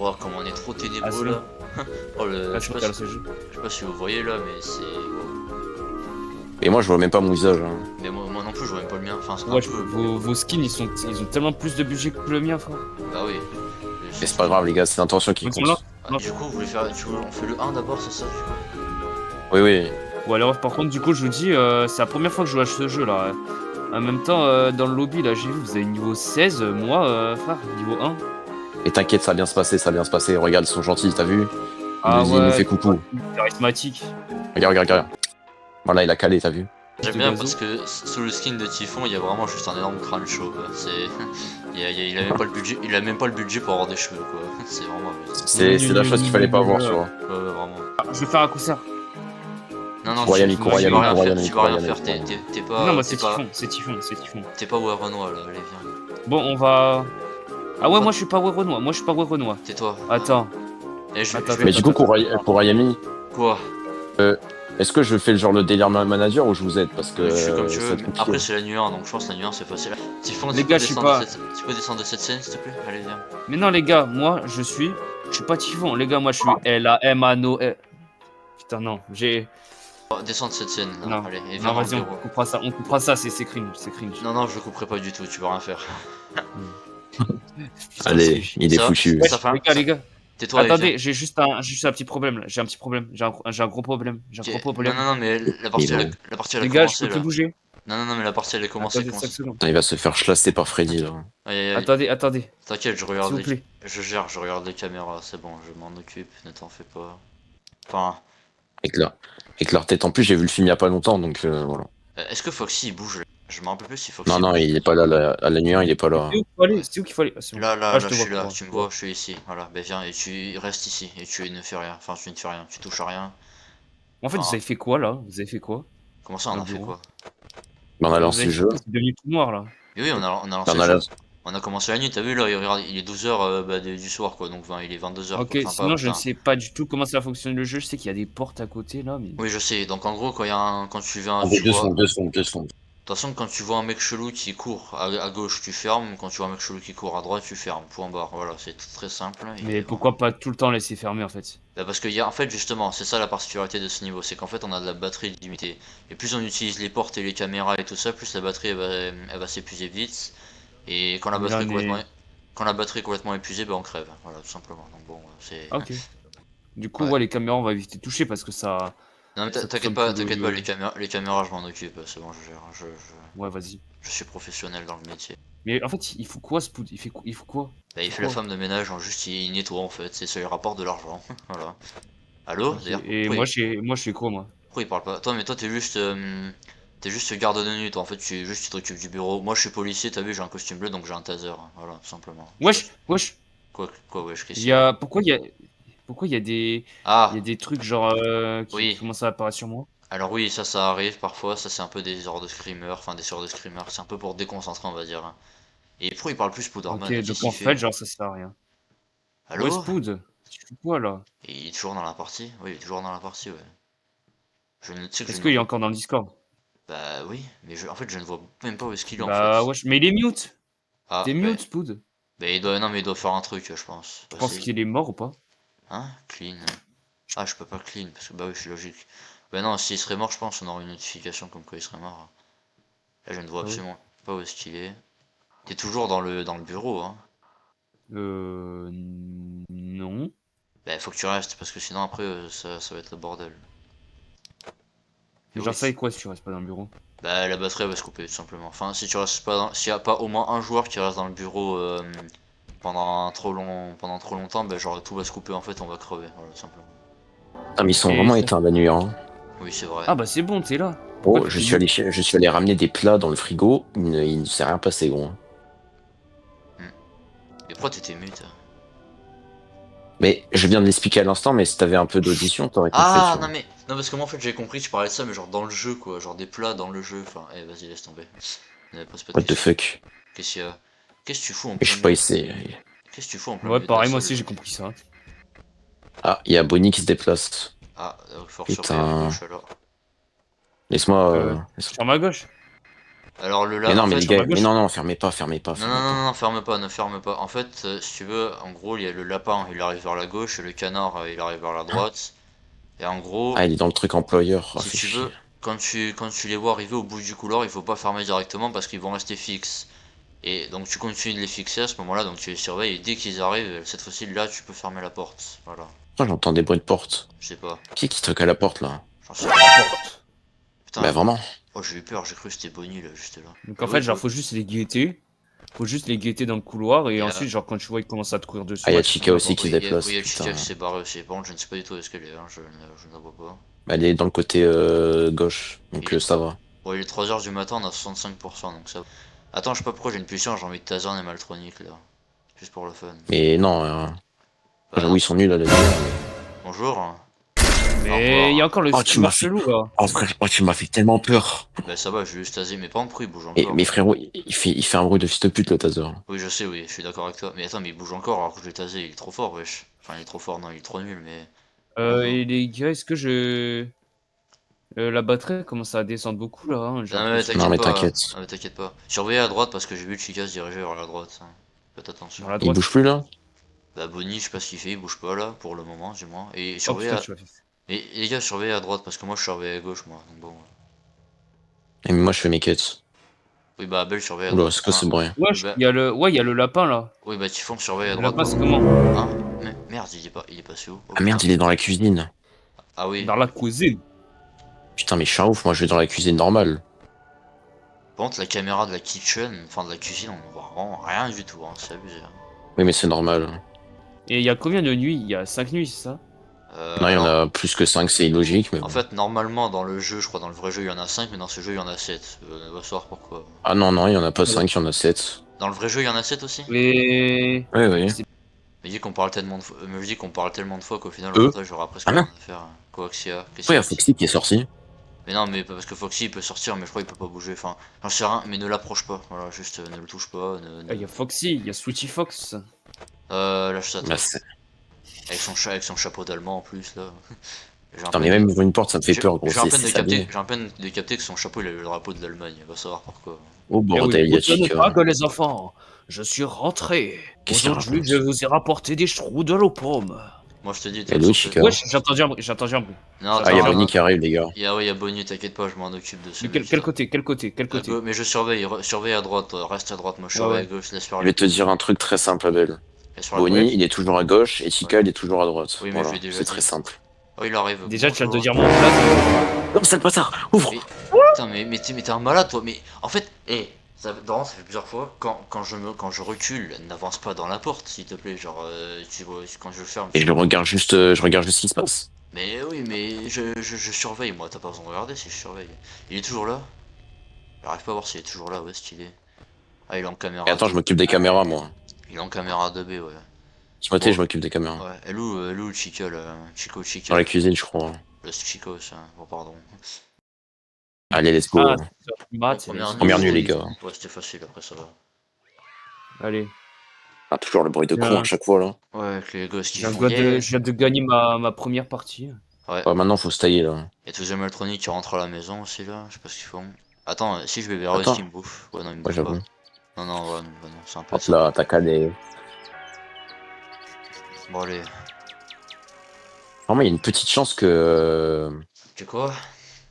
Oh, comme on est trop Ah, ténébreux c'est là. Oh, Ah, je sais tu pas, regardes ce jeu. je sais pas si vous voyez là, mais c'est. Et moi, je vois même pas mon visage. Hein. Mais moi non plus, je vois même pas le mien. Enfin, c'est un Ouais, peu. vos skins, ils ont tellement plus de budget que le mien, frère. Bah oui. Mais c'est pas grave, les gars, c'est l'intention qui Donc, là, compte. Ah, du coup, vous voulez faire. On fait le 1 d'abord, c'est ça du coup? Oui, oui. ou alors, par contre, du coup, je vous dis, c'est la première fois que je joue à ce jeu là. En même temps, dans le lobby, là, j'ai vu, vous avez niveau 16, moi, frère, niveau 1. Et t'inquiète, ça va bien se passer, ça va bien se passer. Regarde, ils sont gentils, t'as vu? Ah Il nous ouais, fait coucou. charismatique. Regarde, regarde, regarde. Voilà, il a calé, t'as vu? J'aime De bien gazo. parce que sous le skin de Typhon, il y a vraiment juste un énorme crâne chauve. C'est. Il a même pas le budget, il a même pas le budget pour avoir des cheveux quoi. C'est vraiment amusant. C'est la chose qu'il fallait pas voir, tu vois. Ouais, ouais, vraiment. Je vais faire un concert. Non, non, Cours, Yami, tu cours, vas Yami, rien cours, faire, Yami, tu vas cours, rien Yami, faire, cours, t'es Yami. Non, moi, t'es pas, c'est Typhon. t'es pas ouais Renoir là, allez viens. Bon, on va. Ah ouais, moi, je suis pas Renoir. Tais-toi. Attends. Et Attends, je vais. Mais du coup, pour Ayami, Quoi? est-ce que je fais le genre le délire manager ou je vous aide? Parce que Tu fais comme tu ça va veux, être mais compliqué. après c'est la nuit 1, donc je pense que la nuit 1 c'est facile. Typhon, Les gars, je suis pas. tu peux descendre de cette scène s'il te plaît? Allez viens. Mais non, les gars, moi, je suis pas Typhon. Les gars, moi, je suis L-A-M-A-N-O. Putain, non, j'ai. Oh, descends de cette scène là, Non, allez, et viens non, dans le vas-y, bureau. on coupera ça, c'est cringe, c'est cringe. Non, non, je couperai pas du tout, tu vas rien faire. Putain, Allez, il est Ça, foutu. ça fait un. les gars, Tais-toi et viens. attendez, j'ai un petit problème, là. J'ai un petit problème, j'ai un gros problème, Non, non, non, mais Mais bon. la partie elle a Les gars, je commencé peux plus là. bouger. Non, non, non, mais la partie elle a commencé, Attendez 5 commence. secondes. Putain, il va se faire chlasser par Freddy, là. Aïe aïe aïe. Attendez, T'inquiète, s'il vous plaît. je regarde les caméras, c'est bon, je m'en occupe, ne t'en fais pas. Enfin, Avec leur tête. En plus, j'ai vu le film il y a pas longtemps, donc voilà. est-ce que Foxy il bouge là? Je me rappelle plus si Non, Foxy non, bouge. il est pas là, à la nuit 1, il est pas là. Ouais. C'est où qu'il faut aller? Ah, c'est bon. Là, Ah, je là, te je vois, suis là, je te tu me vois. vois, je suis ici, voilà, ben viens, et tu restes ici, et tu ne fais rien, enfin tu ne fais rien, tu touches à rien. En fait, vous Enfin, avez fait quoi, là? Vous avez fait quoi? comment ça on Dans a le fait bureau? quoi? Mais on a Vous lancé avez le fait jeu. quoi? C'est devenu tout noir, là. Et oui, on a lancé On le a jeu. lancé. On a commencé la nuit, t'as vu là, regarde, il est 12h du soir quoi, donc enfin, il est 22h quoi, Ok, enfin pas, sinon, je ne putain. sais pas du tout comment ça fonctionne le jeu. Je sais qu'il y a des portes à côté, là, mais... Oui, je sais, donc en gros, quand tu viens, On fait tu deux vois. secondes, 2 secondes, 2 secondes. De toute façon, quand tu vois un mec chelou qui court à gauche, tu fermes. Quand tu vois un mec chelou qui court à droite, tu fermes. Point barre. Voilà, c'est très simple. Et Mais vraiment. pourquoi pas tout le temps laisser fermer, en fait? Bah parce qu'il y a, en fait, justement, c'est ça la particularité de ce niveau. C'est qu'en fait, on a de la batterie limitée. Et plus on utilise les portes et les caméras et tout ça, plus la batterie elle va s'épuiser vite. Et Mais là, on est... quand la batterie est complètement épuisée, bah on crève. Voilà, tout simplement. Donc bon, c'est. Ah, ok. Du coup, Ouais. ouais, les caméras, on va éviter de toucher parce que Non mais ça consomme tout t'inquiète pas, le... les caméras, je m'en occupe. C'est bon, je gère. Ouais, vas-y. Je suis professionnel dans le métier. Mais en fait, il faut quoi, Spood? Il faut quoi? Bah, il Faut fait la quoi? femme de ménage, juste il nettoie en fait, c'est ça lui rapporte de l'argent. Voilà. Allô? Ok. D'ailleurs, Et moi, je fais quoi, moi? pourquoi il parle pas? Toi, mais toi, t'es juste garde de nuit, toi, en fait, tu t'occupes du bureau. Moi, je suis policier, t'as vu, j'ai un costume bleu, donc j'ai un taser. Voilà, tout simplement. Wesh! Quoi, wesh, qu'est-ce Il qu'il y y a? a... Pourquoi il y a Ah, des trucs, genre, qui oui. commencent à apparaître sur moi? Alors oui, ça arrive parfois, ça c'est un peu des heures de screamer, enfin des heures de screamer, c'est un peu pour te déconcentrer, on va dire. Hein. Et pourquoi il parle plus Ok, Spider-Man? Qu'est-ce donc qu'il en fait, fait? genre, ça sert à rien. Ouais, Allô? Spood, tu fais quoi, là? Et il est toujours dans la partie? Oui, il est toujours dans la partie, ouais. Je ne tu sais que je Est-ce ne le qu'il est vois. encore dans le Discord? Bah oui, mais en fait je ne vois même pas où est-ce qu'il est en Bah, fait. wesh, mais il est mute! Ah, T'es bah, mute, Spood? non mais il doit faire un truc, je pense. Tu Bah, penses c'est... qu'il est mort ou pas? Hein? Clean. Ah, je peux pas clean, parce que bah oui, je suis logique. Bah non, s'il serait mort, je pense on aurait une notification comme quoi il serait mort. Là, je ne vois Ah ouais? absolument pas où est-ce qu'il est. T'es toujours dans le bureau, hein. Non. Bah, faut que tu restes, parce que sinon après, ça va être le bordel. Et Mais genre, oui. ça et quoi si tu restes pas dans le bureau? Bah, la batterie elle va se couper, tout simplement. Enfin, si tu restes pas s'il y a pas au moins un joueur qui reste dans le bureau pendant trop longtemps, bah, genre tout va se couper en fait, on va crever, voilà, tout simplement. Ah, mais ils sont Et vraiment ça... éteints la nuit, hein. Oui, c'est vrai. Ah bah c'est bon, t'es là. Pourquoi Oh, tu t'es mute? je suis allé ramener des plats dans le frigo. Il ne s'est rien passé, gros. Hein. Hmm. Et pourquoi t'étais mute? Mais je viens de l'expliquer à l'instant, mais si t'avais un peu d'audition, t'aurais compris, tu Ah, non vois. mais, non parce que moi en fait j'ai compris que tu parlais de ça, mais genre dans le jeu quoi, genre des plats dans le jeu, enfin, eh vas-y laisse tomber. Pose pas de What the questions. fuck? Qu'est-ce qu'il y a? Qu'est-ce que tu fous en Mais je plein suis pas milieu? essayé. Qu'est-ce que tu fous en plein Ouais, milieu de la pareil, moi salle, aussi j'ai wesh? compris ça. Ah, il y a Bonnie qui se déplace. Ah, fort surveiller à Putain. gauche alors. Laisse-moi. Sur ma gauche. Alors le Mais là, non, en mais fait, les sur ma gars, mais gauche. non, non, fermez pas, fermez pas, non, non, fermez non, pas. non, ferme pas, ne ferme pas. En fait, si tu veux, en gros, il y a le lapin, il arrive vers la gauche, et le canard, il arrive vers la droite. Et en Ah, gros, il est dans le truc employeur. Oh, si fait tu chier. veux, quand tu les vois arriver au bout du couloir, il faut pas fermer directement parce qu'ils vont rester fixes. Et donc tu continues de les fixer à ce moment-là, donc tu les surveilles, et dès qu'ils arrivent, cette fois-ci, là, tu peux fermer la porte. Voilà, Oh, j'entends des bruits de porte. je sais pas, Qui toque à la porte là? j'en sais La rien. porte. Bah Putain, vraiment. oh j'ai eu peur, j'ai cru que c'était Bonnie là, juste là. Donc Et en oui, fait, genre, faut juste les guetter. Faut juste les guetter dans le couloir et et ensuite, genre, quand tu vois qu'ils commencent à te courir Ah, dessus, y a bah tu fermes Chica la aussi porte. qui se oui, il déplace, y a le Chica qui putain. s'est barré aussi. Par contre, je ne sais pas du tout où est-ce qu'elle est, hein, je ne la vois pas. Bah, elle est dans le côté gauche, Il donc est, ça va. bon, il est 3h du matin, on a 65%, donc ça va. Attends, je sais pas pourquoi j'ai une pulsion, j'ai envie de taser un Maltronic là. Juste pour le fun. Mais non, Bah j'avoue, non. ils sont nuls à la lumière, mais. Bonjour. Au Mais il y a revoir. encore le Oh, tu m'as super fait. chelou là. Oh, frère, oh, tu m'as fait tellement peur. Bah ça va, je vais juste taser, mais par contre, il bouge Et, encore. mais frérot, il fait un bruit de fils de pute le taser. Oui, je sais, oui, je suis d'accord avec toi. Mais attends, mais il bouge encore alors que je l'ai tasé, il est trop fort, wesh. Enfin, il est trop fort, non, il est trop nul, mais. Bonjour. Et les gars, est-ce que je. La batterie commence à descendre beaucoup là, hein, j'ai Non mais l'impression. Non, t'inquiète mais pas, t'inquiète. non mais t'inquiète pas. Surveillez à droite parce que j'ai vu le Chica se diriger vers la droite, hein. Faites attention. Vers la Il droite. bouge plus là? Bah Bonnie, je sais pas ce qu'il fait, il bouge pas là, pour le moment du moins. Et Oh surveillez putain, à... tu vas. Et les gars, surveillez à droite parce que moi je surveille à gauche moi, donc bon. Et moi, je fais mes quêtes. Oui bah Abel surveille à Oula, droite. c'est quoi ce Enfin, bruit? oui Wesh, bah... il y a le lapin là. Oui bah Typhon surveille à Le droite. lapin, c'est comment? Hein? Mais merde, il est passé où? Oh Ah merde, putain. il est dans la cuisine. Ah oui. Dans la cuisine. Putain, mais je suis un ouf, moi je vais dans la cuisine normale. Par contre la caméra de la kitchen, enfin de la cuisine, on voit vraiment rien du tout, hein, c'est abusé. Hein. Oui, mais c'est normal. Et il y a combien de nuits? Il y a 5 nuits, c'est ça? Non, il y en Alors, a plus que 5, c'est illogique, mais en bon. fait, normalement dans le jeu, je crois dans le vrai jeu il y en a 5 mais dans ce jeu il y en a 7. On va savoir pourquoi. Ah non, non, il y en a pas Ouais. 5, il y en a 7. Dans le vrai jeu il y en a 7 aussi? Oui, oui. C'est- Mais dit qu'on parle tellement de fois, me dit qu'on parle tellement de fois qu'au final au Eux? montage j'aurai presque Ah rien non? à faire. Quoi que s'il y a, qu'est-ce Ouais, il qu'il y y a a dit. Foxy qui est sorti. Mais non, mais parce que Foxy il peut sortir, mais je crois qu'il peut pas bouger. Enfin, j'en sais rien, mais ne l'approche pas. Voilà, juste ne le touche pas. Ah, il y a Foxy, il y a Sweetie Fox. Lâche ça Bah, toi. Avec son chapeau d'allemand en plus là. J'ai un putain, peu mais de... même ouvrir une porte, ça me fait J'ai peur, gros, j'ai à c'est peine de capter, Sabine. j'ai à peine de capter que son chapeau il a le drapeau de l'Allemagne. Va savoir pourquoi. Oh Eh oui, bordel, il y a retenez pas Chica. que les enfants, je suis rentré. Qu'est-ce qu'il Aujourd'hui, je raconte? vous ai rapporté des strudels aux pommes. Moi je te dis, Elle est truc où, sur ce. Chica? Wesh, j'ai entendu un bruit, j'ai entendu un bruit. Non, Ah, il y a J'entends un Bonnie bruit. qui arrive, les gars. ouais, y a Bonnie, t'inquiète pas, je m'en occupe de ce Mais mec quel là. côté, quel côté, quel côté? Mais je surveille, surveille à droite, reste à droite, moi je Ouais, surveille à ouais. gauche, laisse faire Je les vais te coups. dire un truc très simple, Abel. Laisse faire les coups. Ouais. Bonnie, il est toujours à gauche, et Ouais. Chica, il est toujours à droite. Oui, mais je Voilà, l'ai déjà c'est dit. très simple. Oh, il arrive. Déjà, tu viens de Bonjour. dire mon place. Non, c'est le bâtard! Ouvre! Mais, putain, mais t'es un malade toi. Mais en fait, Doran, ça fait plusieurs fois, quand je recule, n'avance pas dans la porte, s'il te plaît. Genre, tu vois, quand je ferme. Et je regarde juste ce qui se passe. Mais oui, mais je surveille, moi, t'as pas besoin de regarder si je surveille. Il est toujours là? J'arrive pas à voir s'il est toujours là, où est-ce qu'il est? Ah, il est en Et caméra attends, je 2. m'occupe des caméras, moi. Il est en caméra 2B, ouais. Timothée, Bon, je m'occupe des caméras. ouais. Elle est où le Chica, là? Chico, Dans la Chica. cuisine, je crois. Le Chico, ça. Bon, pardon. Allez, let's Ah, go. c'est sur Primat, Bon, première Première nuit, nuit, les gars. ouais, c'était facile, après ça va. Allez, Ah, toujours le bruit de con à Tiens. chaque fois, là. Ouais, avec les gosses qui je font viens de, yeah. je viens de gagner ma première partie. Ouais. Ouais, maintenant, faut se tailler, là. Et tous les Maltroniques qui rentrent à la maison aussi, là. Je sais pas ce qu'ils font. Attends, si je vais vers eux, est-ce Attends. qu'ils me bouffent? Ouais, non, ils me Ouais, bouffent pas. j'avoue. Non, non, ouais, non, bah non, c'est un peu Hop ça. là, t'as calé. Bon, allez. Vraiment, il y a une petite chance que Tu sais quoi?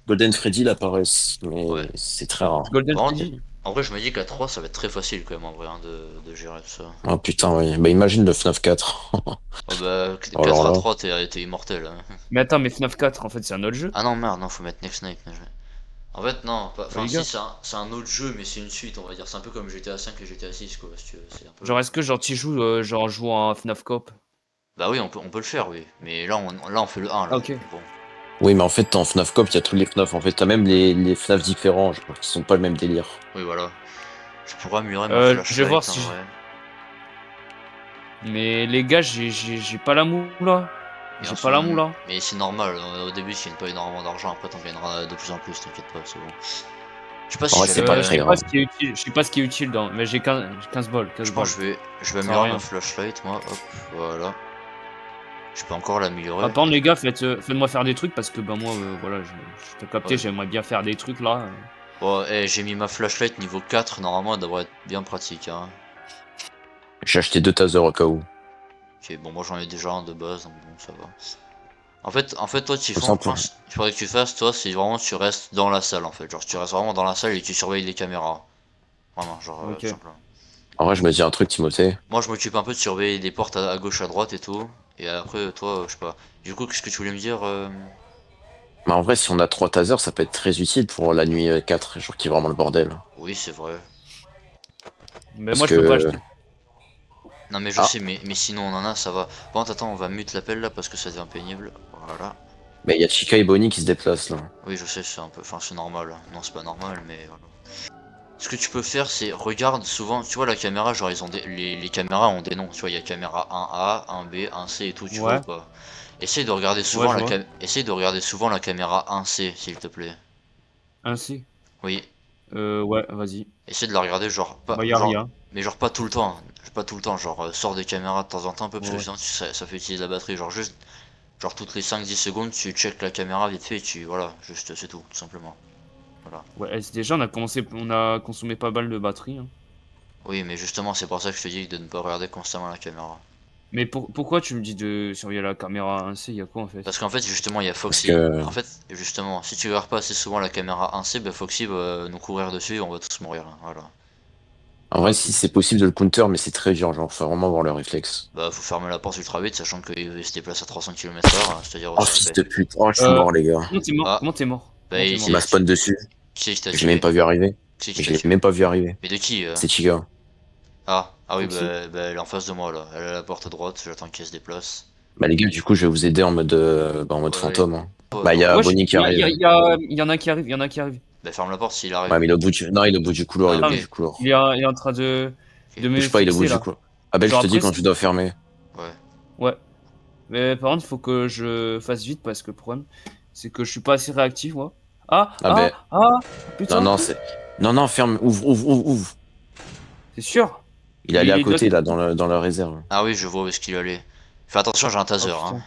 Golden Freddy l'apparaisse. Mais Ouais. c'est très rare. Golden Par contre, Freddy. en vrai, je me dis qu'à 3, ça va être très facile quand même, en vrai, hein, de gérer tout ça. Oh putain, oui. Bah, imagine le FNAF 4. Oh bah, 4 Alors à là. 3, t'es immortel. Hein. Mais attends, mais FNAF 4, en fait, c'est un autre jeu. Ah non, merde, non, faut mettre Next Night. En fait, non, enfin, Les si, gars. c'est un autre jeu, mais c'est une suite, on va dire. C'est un peu comme GTA 5 et GTA 6, quoi, si tu veux. C'est un peu... Genre, est-ce que genre t'y joues, genre en jouant à FNAF Cop? Bah oui, on peut le faire, oui. Mais là, on fait le 1, là. Ah, ok. Bon. Oui, mais en fait, en FNAF Cop, il y a tous les FNAF. En fait, t'as même les FNAF différents, genre, qui sont pas le même délire. Oui, voilà. Je pourrais améliorer ma flashlight, je vais voir en si vrai. Mais les gars, j'ai pas la moue là. Mais J'ai en pas ce la moment- moue là. Mais c'est normal, au début, tu gagnes pas énormément d'argent, après, t'en gagneras de plus en plus, t'inquiète pas, c'est bon. Je sais pas En si vrai, je c'est vais pas améliorer- très Je sais grave. pas ce qui est utile, je sais pas ce qui est utile dans. Mais j'ai 15 balles, 15 Je balles. pense que je vais Ça sert à améliorer rien. ma flashlight, moi, hop, voilà. Je peux encore l'améliorer. Attends les gars, faites-moi faire des trucs parce que bah moi voilà, je te capté, Ouais. j'aimerais bien faire des trucs là. Bon, j'ai mis ma flashlight niveau 4, normalement elle devrait être bien pratique, hein. J'ai acheté 2 tasers au cas où. Ok, bon, moi j'en ai déjà un de base, donc bon, ça va. En fait, toi, Comme Typhon, ça, je pense, il faudrait que tu fasses, toi, c'est vraiment, tu restes dans la salle, en fait. Genre, tu restes vraiment dans la salle et tu surveilles les caméras. Vraiment, genre, tout Ok. simplement. En vrai, je me dis un truc, Timothée. Moi, je m'occupe un peu de surveiller les portes à gauche, à droite et tout. Et après, toi, je sais pas. Du coup, qu'est-ce que tu voulais me dire Mais en vrai, si on a 3 tasers, ça peut être très utile pour la nuit 4, genre qui est vraiment le bordel. Oui, c'est vrai. Mais Parce moi, je peux pas que. acheter. Non, mais je Ah, sais, mais sinon, on en a, ça va. Bon, attends, on va mute l'appel là parce que ça devient pénible. Voilà. mais il y a Chica et Bonnie qui se déplacent là. Oui, je sais, c'est un peu. Enfin, c'est normal. Non, c'est pas normal, mais voilà. Ce que tu peux faire, c'est regarde souvent, tu vois la caméra, genre ils ont les caméras ont des noms, tu vois, il y a caméra 1A, 1B, 1C et tout, tu vois ou Ouais, pas? Essaye de regarder ouais, souvent je vois. essaye de regarder souvent la caméra 1C, s'il te plaît. Ainsi. Oui, Ouais, vas-y. essaye de la regarder genre pas Bah, y a genre rien. mais genre pas tout le temps, hein. Pas tout le temps, genre sors des caméras de temps en temps un peu parce que Ouais. sinon ça fait utiliser la batterie, genre juste genre toutes les 5-10 secondes, tu check la caméra vite fait et tu voilà, juste c'est tout simplement. Voilà. Ouais, déjà, on a consommé pas mal de batterie, hein. Oui, mais justement, c'est pour ça que je te dis de ne pas regarder constamment la caméra. Mais pourquoi tu me dis de surveiller la caméra 1C? Y a quoi en fait? Parce qu'en fait, justement, il y a Parce Foxy. que. En fait, justement, si tu regardes pas assez souvent la caméra 1C, bah Foxy va nous courir dessus et on va tous mourir, hein, voilà. En Ah, vrai, ok. si c'est possible de le counter, mais c'est très dur, genre, faut vraiment avoir le réflexe. Bah, faut fermer la porte ultra vite, sachant qu'il se déplace à 300 km/h, c'est-à-dire Oh, aussi fils fait. de pute. Oh, je suis Euh, mort, les gars. comment t'es mort? Ah, Comment t'es mort? bah, Comment t'es Il mort? m'a spawn dessus. qui c'est qui t'a Je l'ai même tué? pas vu arriver. Qui c'est qui Mais je t'a l'ai tué? même pas vu arriver. Mais de qui C'est Chica. Ah oui, Foxy? bah, elle est en face de moi là. Elle est à la porte droite, j'attends qu'elle se déplace. Bah, les gars, du coup, je vais vous aider en mode Ouais, fantôme, hein. ouais, Bah, il y non, a Wesh, Bonnie qui y a, y a, arrive. y a- y en a un qui arrive, y en a un qui arrive. bah, ferme la porte s'il Ouais, arrive. mais il est au bout non, il est au bout du couloir, il Ah, est au Non, bout ok, du couloir. il est en train ok, de me Bouge pas, il est au bout fixer du là. couloir. Ah, ben, je Genre te dis après, quand tu dois fermer. ouais. ouais. Mais par contre, il faut que je fasse vite parce que le problème, c'est que je suis pas assez réactif, moi. Ah, Ah, ben, ah, ah, non, putain, non, c'est. Non, non, ferme, ouvre, ouvre, ouvre, ouvre. c'est sûr. Il est allé à Il doit. côté, là, dans la réserve. Ah oui, je vois où est-ce qu'il allait. Fais attention, j'ai un Oh taser, hein. putain,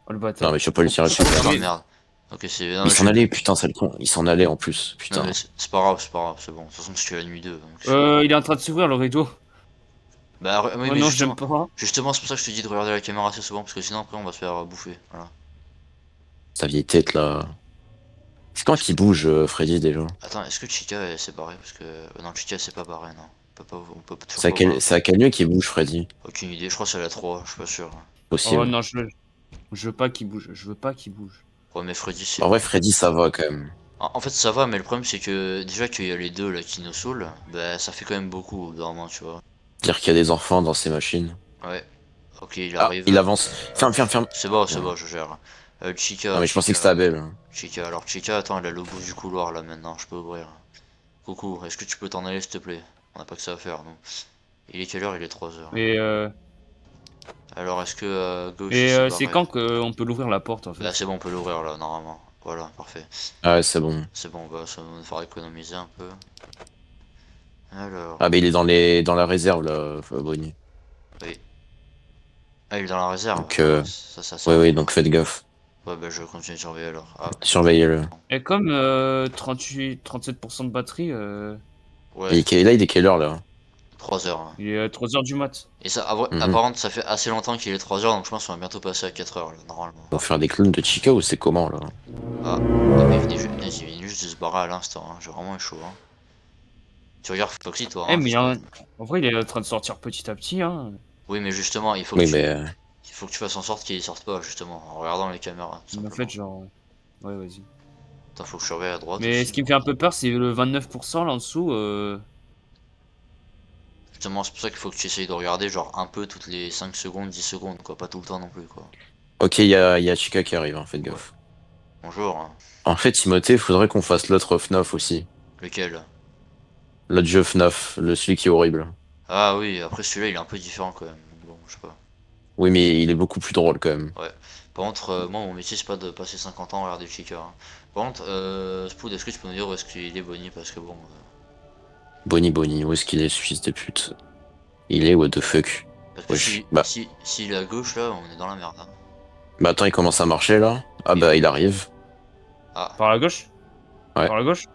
oh le Non, bâtard. mais je peux pas lui tirer dessus, Ah frère. non, Mais merde. Ok, c'est. Non, Mais mais il s'en j'ai. allait, putain, sale con. Il s'en allait en plus, Non, mais putain. c'est pas grave, c'est pas grave, c'est bon. De toute façon, je suis à la nuit 2 donc il est en train de s'ouvrir le rideau. Bah oui, Oh mais non, j'aime pas. justement, c'est pour ça que je te dis de regarder la caméra assez souvent, parce que sinon après on va se faire bouffer. Voilà. Sa vieille tête, là. C'est quand Est-ce que... qu'il bouge, Freddy, déjà? Attends, est-ce que Chica elle s'est barrée? Parce que. Non, Chica elle s'est pas barrée, non. On peut toujours C'est à pas voir. c'est à quelle nuit qu'il bouge, Freddy? Aucune idée, je crois que c'est la 3 je suis pas sûr. Oh Possible. non, je veux pas qu'il bouge. Je veux pas qu'il bouge. Ouais, mais Freddy c'est En vrai, bon. Freddy, ça va, quand même. En fait, ça va, mais le problème c'est que déjà qu'il y a les deux là qui nous saoulent, bah ça fait quand même beaucoup au bout d'un moment, tu vois. Dire qu'il y a des enfants dans ces machines. Ouais. Ok, il Ah, il arrive. avance. Hop. Ferme, ferme, ferme. C'est Bien. bon, je gère. Non, Chica, mais je pensais que c'était Chica. Abel. Chica, alors Chica, attends, elle est au bout du couloir là maintenant, je peux ouvrir. Coucou, est-ce que tu peux t'en aller s'il te plaît? On n'a pas que ça à faire, nous. Il est quelle heure? Il est 3 heures. Mais Alors, est-ce que gauche c'est c'est pareil? quand qu'on peut l'ouvrir la porte en Bah, fait? c'est bon, on peut l'ouvrir là, normalement. Voilà, parfait. Ah ouais, c'est bon. C'est bon, bah, ça va nous faire économiser un peu. Alors, Ah, bah, il est dans la réserve, là, Bonnie. oui. Ah, il est dans la réserve. Donc, Ça oui, sert à oui, rien. donc faites gaffe. Ouais, bah, je continue de surveiller alors. Ah, Surveillez-le. Et comme 37% de batterie, ouais, Là, il est quelle heure, là? 3 heures, hein. il est 3 heures du mat. Et ça, Mhm. apparemment, ça fait assez longtemps qu'il est 3 heures, donc je pense qu'on va bientôt passer à 4 heures là, normalement. Ils vont faire des clones de Chica ou c'est comment, là? Ah, mais il venait juste de se barrer à l'instant, hein. J'ai vraiment eu chaud, hein. Tu regardes Foxy, toi, Eh hein, mais j'espère. en vrai, il est en train de sortir petit à petit, hein. Oui, mais justement, Oui, mais il faut que tu fasses en sorte qu'il sorte pas, justement, en regardant les caméras, tout Mais en fait, simplement. genre, ouais, vas-y. Attends, faut que je surveille à droite Mais aussi. ce qui me fait un peu peur, c'est le 29% là en dessous. Justement, c'est pour ça qu'il faut que tu essayes de regarder, genre, un peu toutes les 5 secondes, 10 secondes, quoi, pas tout le temps non plus, quoi. ok, il y a Chica qui arrive, hein, faites Ouais. gaffe. Bonjour, hein. En fait, Timothée, faudrait qu'on fasse l'autre FNAF aussi. Lequel? L'autre jeu FNAF, celui qui est horrible. Ah oui, après celui-là, il est un peu différent quand même. Donc bon, je sais pas. Oui, mais il est beaucoup plus drôle quand même. Ouais. Par contre, moi, mon métier, c'est pas de passer 50 ans à regarder le kicker, hein. Par contre, Spood, est-ce que tu peux nous dire où est-ce qu'il est Bonnie? Parce que bon. Bonnie Bonnie, où est-ce qu'il est, ce fils de pute? Il est, what the fuck? Parce que Wesh. s'il est à gauche, là, on est dans la merde, hein. Bah attends, il commence à marcher là. Ah Oui, bah il arrive. ah, Par la gauche? Ouais. Par la gauche?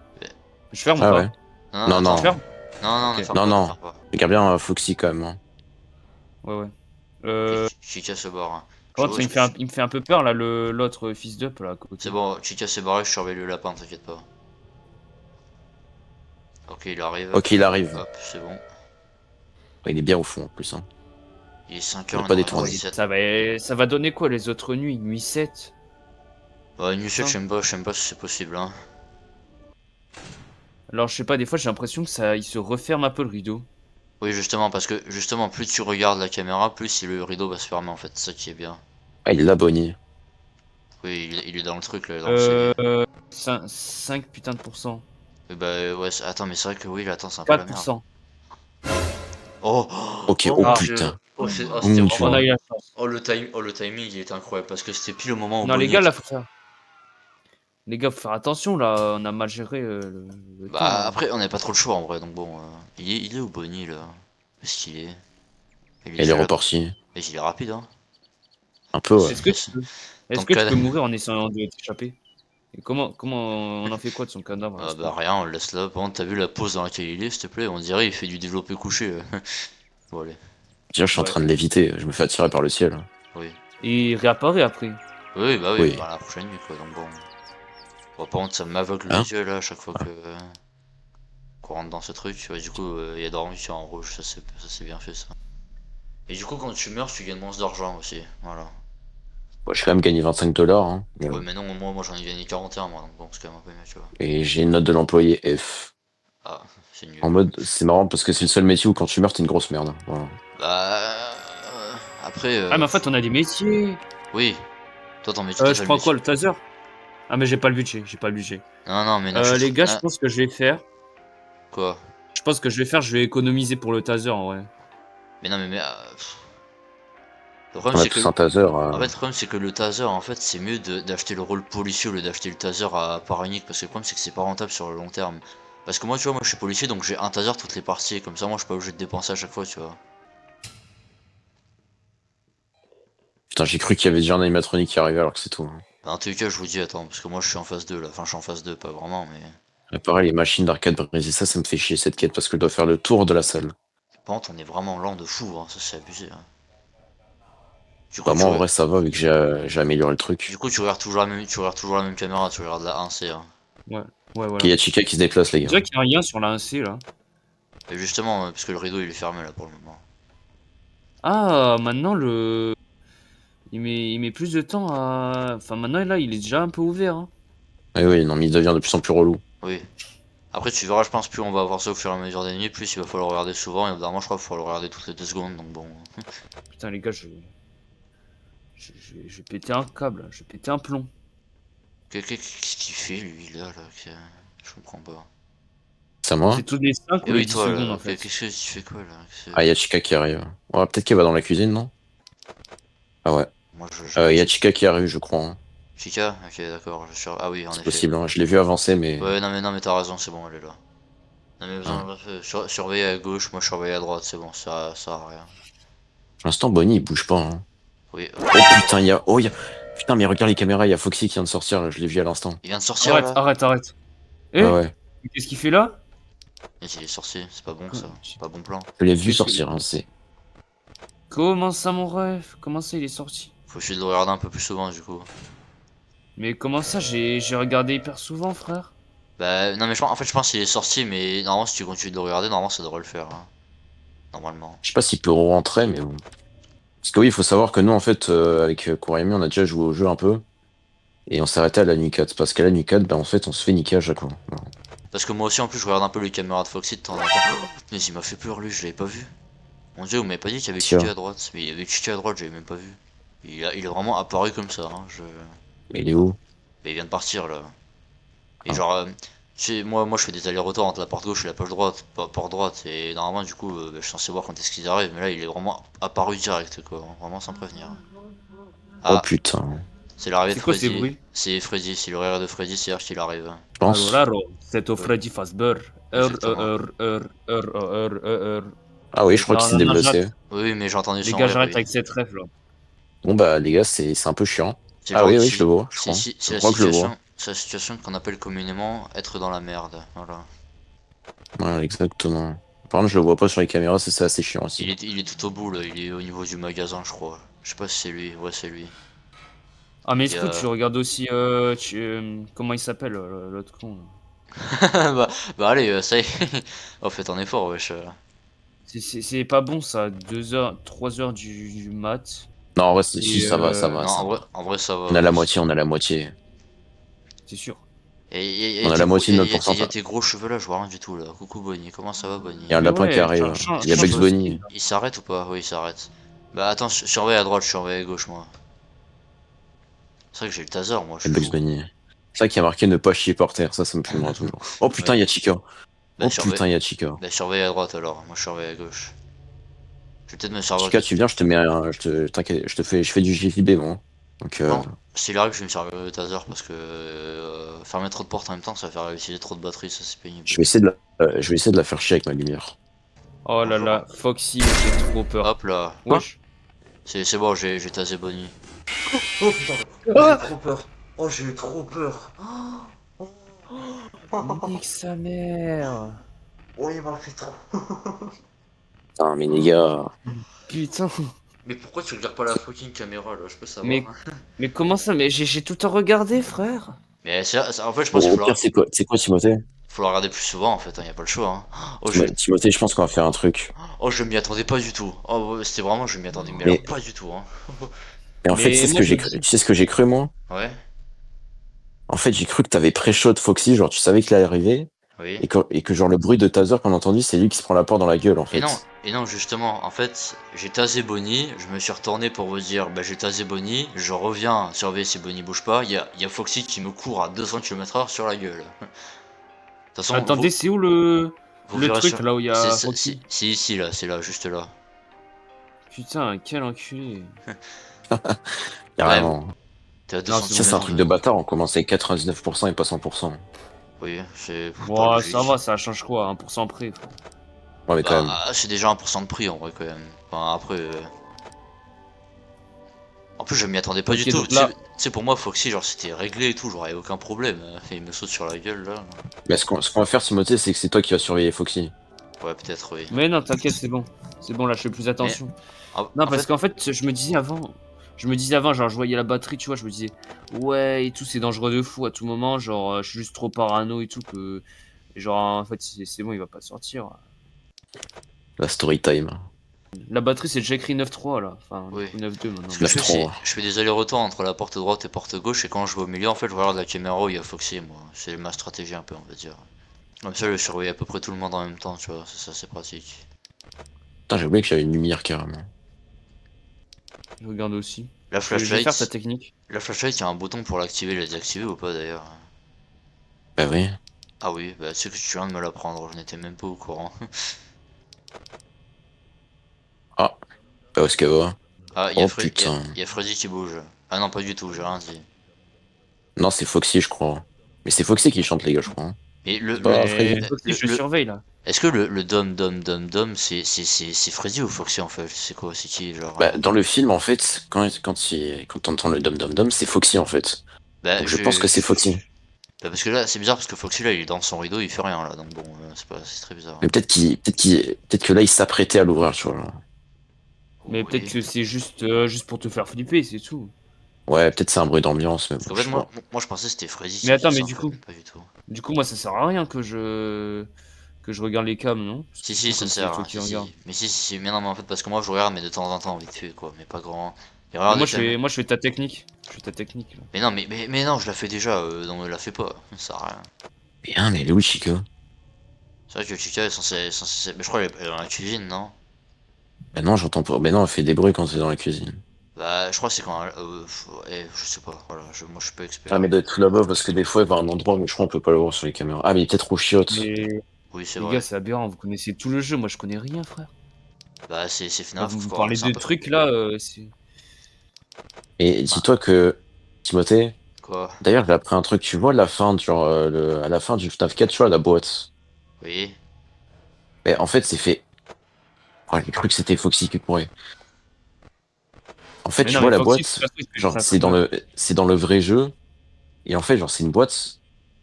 Je ferme ou Ah pas? ouais. Non, attends. non. Je ferme? Non, non, ne Ok. ferme Non, pas, ne non. ferme pas. Regarde bien Foxy quand même, hein. Ouais, ouais. Ok, Euh, Chica se barre, hein. Par contre, il me fait un peu peur là, l'autre fils d'up là à C'est côté. bon, Chica s'est barré, je surveille le lapin, t'inquiète pas. Ok, il arrive. Ok, il arrive. Hop, c'est bon. Ouais, il est bien au fond en plus, hein. Il est 5 On heures, n'est on pas en reste Ah détourné. ouais, 17. ça va donner quoi les autres nuits? Nuit 7? Bah, une seule, Ça. je sais pas si c'est possible, hein. Alors je sais pas, des fois j'ai l'impression que ça, il se referme un peu le rideau. Oui, justement, parce que justement, plus tu regardes la caméra, plus le rideau va se fermer en fait. C'est ça qui est bien. Ah, il l'a Bonnie. Oui, il est dans le truc là, dans le cellier. 5 putain de pourcents. Et bah, ouais, attends, mais c'est vrai que oui, là, attends, c'est un peu la merde. 4%. Oh, Ok, oh oh mon Ah, dieu. putain. Oh, c'était Mon on dieu. a vraiment. eu la chance. Oh, le timing, il était incroyable parce que c'était pile au moment où Non les Bonnie gars là était. faut faire. Les gars faut faire attention là, on a mal géré le temps Bah, là. après, on n'avait pas trop le choix en vrai, donc bon. Il est où Bonnie là? Où est-ce qu'il est? Il est Elle est déjà là. repartie. Mais il est rapide, hein. Un peu, ouais. Est-ce que tu peux Ton est-ce que tu peux cadavre. mourir en essayant de t'échapper? Et comment on en fait quoi de son cadavre à Ah ce bah, point? rien, on le laisse là. Par contre, t'as vu la pose dans laquelle il est, s'il te plaît? On dirait il fait du développé couché. Bon, allez. Tiens, je suis en Ouais. train de l'éviter. Je me fais attirer par le ciel. Oui. Et il réapparaît après. Oui, bah oui, Oui. bah la prochaine nuit quoi, donc bon. Bon, par contre, ça m'aveugle Hein? les yeux là à chaque fois que qu'on rentre dans ce truc. Ouais, du coup, il y a dormi sur en rouge, ça c'est bien fait ça. Et du coup, quand tu meurs, tu gagnes moins d'argent aussi, voilà. Bon, j'ai quand même gagné 25 $, hein. Mais Ouais, bon. mais non, moi j'en ai gagné 41 moi, donc bon, c'est quand même un peu mieux, tu vois. Et j'ai une note de l'employé F. Ah, c'est En nul. mode, c'est marrant parce que c'est le seul métier où quand tu meurs, t'es une grosse merde. Voilà. Bah. Après, Ah mais en fait on a des métiers. oui, toi ton métier, t'as Je pas le prends quoi métier. le taser? Ah mais j'ai pas le budget, j'ai pas le budget. Non, non, mais n'achète. Les gars, je pense que je vais faire. Quoi? Je vais économiser pour le taser en vrai. Mais non, mais. Le problème, On a c'est que. tous un taser. En fait, le problème, c'est que le taser, en fait, c'est mieux d'acheter le rôle policier au lieu d'acheter le taser à part unique. Parce que le problème, c'est que c'est pas rentable sur le long terme. Parce que moi, tu vois, moi je suis policier donc j'ai un taser toutes les parties. Comme ça, moi je suis pas obligé de dépenser à chaque fois, tu vois. Putain, j'ai cru qu'il y avait déjà un animatronique qui arrivait alors que c'est tout, hein. Bah, en tous les cas, je vous dis, attends, parce que moi je suis en phase 2 là. Enfin, je suis en phase 2 pas vraiment, mais. Et pareil, les machines d'arcade brisées, ça me fait chier cette quête parce que je dois faire le tour de la salle. Par contre, on est vraiment lent de fou, hein. Ça c'est abusé, hein. Du coup, Bah, moi, en vrai, ça va vu que j'ai amélioré le truc. tu regardes toujours tu regardes toujours la même caméra, tu regardes la 1C, hein. Ouais, ouais, Ok, il voilà. y a Chica qui se déplace, les On gars. dirait qu'il y a rien sur la 1C là. Et justement, parce que le rideau il est fermé là pour le moment. Ah, maintenant il met plus de temps à. Enfin, maintenant là, il est déjà un peu ouvert. Hein. Oui, oui, non, mais il devient de plus en plus relou. Oui. Après, tu verras, je pense, plus on va avoir ça au fur et à mesure des nuits, plus il va falloir le regarder souvent. Et évidemment, je crois qu'il faut le regarder toutes les 2 secondes, donc bon. Putain, les gars, je vais péter un câble, je vais péter un plomb. Qu'est-ce qu'il fait lui là, je comprends pas. C'est à moi? C'est tous les 5 Et ou les oui, 10 toi, secondes là, en fait. qu'est-ce que tu fais quoi là? Ah, il y a Chica qui arrive. Ouais, peut-être qu'elle va dans la cuisine, non? Ah ouais. Moi, Il y a Chica qui arrive, je crois, hein. Chica? Ok, d'accord, Ah oui, en C'est effet. possible, hein. Je l'ai vu avancer, mais. Ouais, non, mais t'as raison, c'est bon, elle est là. Non, mais Hein. besoin surveiller à gauche, moi je surveille à droite, c'est bon, ça sert à rien. Pour l'instant, Bonnie, il bouge pas, hein. Oui, Oh putain, il y a. Oh, il y a. Putain, mais regarde les caméras, il y a Foxy qui vient de sortir, là. Je l'ai vu à l'instant. il vient de sortir là? Arrête. Ouais, Eh, ouais. qu'est-ce qu'il fait là? Mais il est sorcier, c'est pas bon ça, c'est pas bon plan. Je l'ai vu Qu'est-ce que- sortir, hein. C'est. Comment ça, mon ref? Comment ça, il est sorti? Faut essayer de le regarder un peu plus souvent du coup. Mais comment ça, j'ai regardé hyper souvent, frère? Bah, non, mais en fait, je pense qu'il est sorti, mais normalement, si tu continues de le regarder, normalement, ça devrait le faire, hein. Normalement. Je sais pas s'il peut rentrer, mais bon. Parce que oui, il faut savoir que nous, en fait, avec Kurayami, on a déjà joué au jeu un peu. Et on s'est arrêté à la nuit 4. Parce qu'à la nuit 4, ben, en fait, on se fait niquer à chaque fois. Voilà. Parce que moi aussi, en plus, je regarde un peu les caméras de Foxy de temps en temps. Mais il m'a fait peur, lui, je l'avais pas vu. Mon dieu, vous m'avez pas dit qu'il y avait Chica Tiens, à droite. Mais il y avait Chica à droite, j'avais même pas vu. Il est vraiment apparu comme ça, hein. mais il est où? Mais il vient de partir là. Et Ah. genre, moi je fais des allers-retours entre la porte gauche et la porte droite. Et normalement, du coup, bah, je suis censé voir quand est-ce qu'ils arrivent. Mais là, il est vraiment apparu direct, quoi. Vraiment sans prévenir. Oh Ah, putain. c'est l'arrivée de C'est quoi ces Freddy. bruits? C'est Freddy, c'est le rire de Freddy, c'est qu'il arrive. Je pense. Alors, c'est au Oui, Freddy Fazbear. exactement. Ah oui, je crois qu'il Non, s'est non, non, déplacé. Oui, mais j'ai entendu les son gars, rire, j'arrête oui. avec cette ref là. Bon, bah, les gars, c'est un peu chiant. C'est le Ah genre oui, de je le vois, je crois. c'est Je la crois que je le vois. situation, c'est la situation qu'on appelle communément être dans la merde. Voilà. Ouais, exactement. Par contre, je le vois pas sur les caméras, ça, c'est assez chiant aussi. Il est tout au bout là, il est au niveau du magasin, je crois. Je sais pas si c'est lui, ouais, c'est lui. Ah, mais Il y écoute, tu a... regardes aussi, comment il s'appelle, l'autre con, là? bah, bah allez, ça y est. Oh, faites un effort, wesh. C'est pas bon ça, 2 heures, 3 heures du mat Non, en vrai, si, et ça va, ça va, Non, ça va. en vrai, ça va. On a la moitié, on a la moitié. c'est sûr. On a la moitié de notre Y a pourcentage. tes gros cheveux là, je vois rien du tout là. Coucou Bonnie, comment ça va Bonnie? Il y a un Mais lapin qui ouais, arrive. Il y a change Bugs de Bunny. style, là. Il s'arrête ou pas? Oui, il s'arrête. Bah attends, surveille à droite, je surveille à gauche moi. C'est vrai que j'ai le taser moi, je Il y suis a Bugs fou. Bunny. C'est ça qui a marqué ne pas chier par terre, ça me filmera toujours. Oh putain, Ouais. il y a Chica. Bah Oh surveille, putain, il y a Chica. bah surveille à droite alors, moi je surveille à gauche. Je vais peut-être me servir Chica, du... tu viens, je te mets un, t'inquiète, je fais du JJB, moi. Donc, Non, c'est là que je vais me servir le taser parce que fermer trop de portes en même temps, ça va faire utiliser trop de batterie, ça c'est pénible. je vais essayer de la faire chier avec ma lumière. Oh là Bonjour. là, Foxy, j'ai trop peur. Hop là. Quoi? Wesh. C'est bon, j'ai tasé Bonnie. Oh putain, j'ai eu trop peur. Oh, j'ai eu trop peur. Nique sa mère. Oh, il m'a fait trop. Putain, mais les gars. Putain. Mais pourquoi tu regardes pas la fucking caméra là, je peux savoir. Mais, mais comment ça? Mais j'ai tout le temps regardé, frère. Mais en fait, je Bon, pense qu'il au pire, c'est quoi, Timothée? faut la regarder plus souvent en fait, hein, y a pas le choix. Hein. Oh, je, Timothée, je pense qu'on va faire un truc. oh, je m'y attendais pas du tout. Oh, ouais, c'était vraiment, je m'y attendais, mais alors Mais, pas du tout. Hein. mais en fait, Mais moi je me dis, tu sais ce que j'ai cru, moi? Ouais, En fait, j'ai cru que t'avais pré-shot Foxy, genre, tu savais qu'il allait arriver. oui. Et que, genre, le bruit de taser qu'on a entendu, c'est lui qui se prend la porte dans la gueule, en fait. Et non, justement, en fait, j'ai tasé Bonnie, je me suis retourné pour vous dire, bah j'ai tasé Bonnie, je reviens surveiller si Bonnie bouge pas, y a Foxy qui me court à 200 km/h sur la gueule. De toute façon, attendez, c'est où vous le verrez truc sur... là où il y a Foxy? C'est ici là, c'est là, juste là. Putain, quel enculé. Ouais, Carrément. t'es à Non, 200 c'est Ça, bon, c'est un km truc de... de bâtard, on commence avec 99% et pas 100%. Oui, c'est pas bon, ça logique. va, ça change quoi, 1% près, frère. Ouais, mais quand Bah, même. c'est déjà 1% de prix en vrai quand même. Enfin, après... En plus, je m'y attendais pas du Ok, tout. donc là, Tu sais, pour moi, Foxy, genre, c'était réglé et tout, genre, y aucun problème. Il me saute sur la gueule là. Mais ce qu'on va faire, Timothée, c'est que c'est toi qui vas surveiller Foxy. Ouais, peut-être, oui. mais non, t'inquiète, c'est bon. C'est bon, là, je fais plus Mais, attention. Non, en parce fait, qu'en fait, je me disais avant, genre, je voyais la batterie, tu vois, je me disais, ouais, et tout, c'est dangereux de fou à tout moment, genre, je suis juste trop parano et tout, que, genre, en fait, c'est bon, il va pas sortir. La story time. La batterie, c'est déjà écrit 9.3, là, enfin, du oui. coup, 9.2 maintenant. Ce que je fais, c'est 9-3. je fais des allers-retours entre la porte droite et porte gauche, et quand je vais au milieu, en fait, je regarde la caméra où il y a Foxy, moi. C'est ma stratégie un peu, on va dire. Comme ça, je surveille à peu près tout le monde en même temps, tu vois. C'est ça, c'est pratique. Putain, j'ai oublié que j'avais une lumière carrément. Je regarde aussi. La Je vais faire ta flashlight, technique. la flashlight, il y a un bouton pour l'activer et la désactiver ou pas d'ailleurs? Bah oui. Ah oui, bah c'est que tu viens de me l'apprendre, je n'étais même pas au courant. Ah, bah où est-ce qu'elle va? Ah, Oh putain. y a Freddy qui bouge. Ah non, pas du tout, j'ai rien dit. Non, c'est Foxy, je crois. Mais c'est Foxy qui chante, les gars, je crois. Hein. Mais C'est pas Mais, Freddy. aussi, je surveille, là. Est-ce que le dom, c'est Freddy ou Foxy en fait? C'est quoi? C'est qui, genre? Bah, dans le film, en fait, quand t'entends le dom dom dom, c'est Foxy, en fait. Bah, Donc je pense que c'est Foxy. bah, parce que là, c'est bizarre parce que Foxy là, il est dans son rideau, il fait rien là, donc bon, c'est très bizarre. Mais peut-être que là, il s'apprêtait à l'ouvrir, tu vois. Genre. Mais peut-être Oui. que c'est juste pour te faire flipper, c'est tout. Ouais, peut-être c'est un bruit d'ambiance, mais Parce bon, qu'en je fait, sais pas. moi je pensais que c'était Freddy Mais qui faisait attends, mais ça en du fait, coup, mais pas du tout. moi, ça sert à rien que je regarde les cams, non? Parce que Si, du coup, ça comme c'est sert, toi hein, qui si, regardes. si. Mais si, mais non, mais en fait, parce que moi je regarde, mais de temps en temps, vite fait, quoi, mais pas grand. Et Mais regarde les cam- moi, je fais ta technique. Je fais ta technique, là. Mais non, mais non, je la fais déjà, non, ne la fais pas, ça sert à rien. Mais elle est où, Chica? C'est vrai que Chica est mais je crois qu'elle est dans la cuisine, non? Bah non, j'entends pas. Mais non, elle fait des bruits quand c'est dans la cuisine. Bah, je crois que c'est quand. Je sais pas, voilà, moi je suis pas Ah, expert. mais doit être tout là-bas parce que des fois, il va à un endroit, mais je crois qu'on peut pas le voir sur les caméras. Ah, mais il est peut-être au chiottes. Mais Oui, c'est les gars, vrai. c'est aberrant, vous connaissez tout le jeu, moi je connais rien, frère. Bah, c'est Là, FNAF, vous me quoi. parlez C'est un de peu. trucs là, c'est. Et Bah, dis-toi que, Timothée, quoi? d'ailleurs, j'ai appris un truc. Tu vois, à la fin, genre, à la fin du FNAF 4, tu vois, la boîte. Oui. Mais en fait, c'est fait. Oh, j'ai cru que c'était Foxy qui courait. En fait, Mais tu non, vois, mais la Foxy, de boîte, toute façon, il fait genre, juste un truc. c'est dans le vrai jeu. Et en fait, genre, c'est une boîte.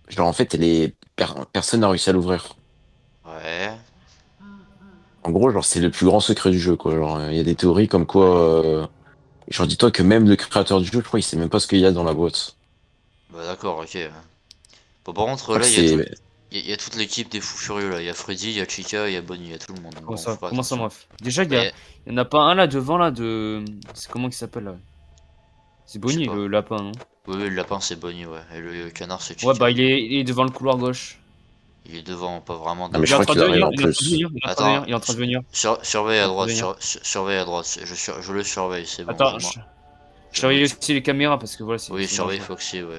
Genre, en fait, personne n'a réussi à l'ouvrir. Ouais. En gros, genre, c'est le plus grand secret du jeu, quoi. Genre, il y a des théories comme quoi, genre, dis-toi que même le créateur du jeu, je crois, il sait même pas ce qu'il y a dans la boîte. Bah d'accord, ok. Bon, par Je contre, crois que là, il y a tout, c'est, il y a toute l'équipe des fous furieux, là. Il y a Freddy, il y a Chica, il y a Bonnie, il y a tout le monde. Donc Comment bon, faut ça? faire Comment ça, attention. bref? Déjà, Bah, il y en a pas un là devant, là, de. C'est comment il s'appelle là? C'est je sais Bonnie, pas. le lapin, non? Oui, oui, le lapin, c'est Bonnie, ouais. Et le canard, c'est Ouais, Chica. bah, il est devant le couloir gauche. Il est devant, pas vraiment ah, mais Il je est en devant. crois train qu'il de arrive venir, en il est en train de plus. venir, il est en train de venir, Attends, il est en train de venir. surveille Il est à en train de droite, venir. surveille à droite. Je le surveille, c'est bon, Attends, je je surveille m'occupe. aussi les caméras parce que voilà, Oui, c'est surveille dangereux. Foxy, ouais.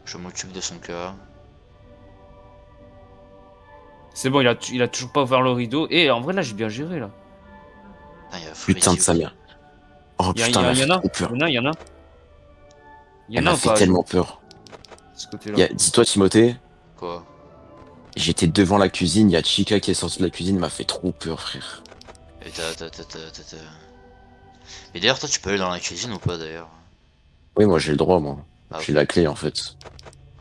Je m'occupe de son cas. C'est bon, il a toujours pas ouvert le rideau. Et en vrai, là, j'ai bien géré là. Putain, il y a Putain Freddy de sa aussi. mère. Oh putain, elle m'a Il y fait en a, trop peur. il y en a. Il y Elle en a m'a ou fait pas, tellement peur. de ce côté-là. Dis-toi, Timothée, Quoi? j'étais devant la cuisine, il y a Chica qui est sortie de la cuisine, elle m'a fait trop peur, frère. Et Et d'ailleurs, toi, tu peux aller dans la cuisine ou pas, d'ailleurs? Oui, moi j'ai le droit, moi. Ah, J'ai ok. la clé, en fait.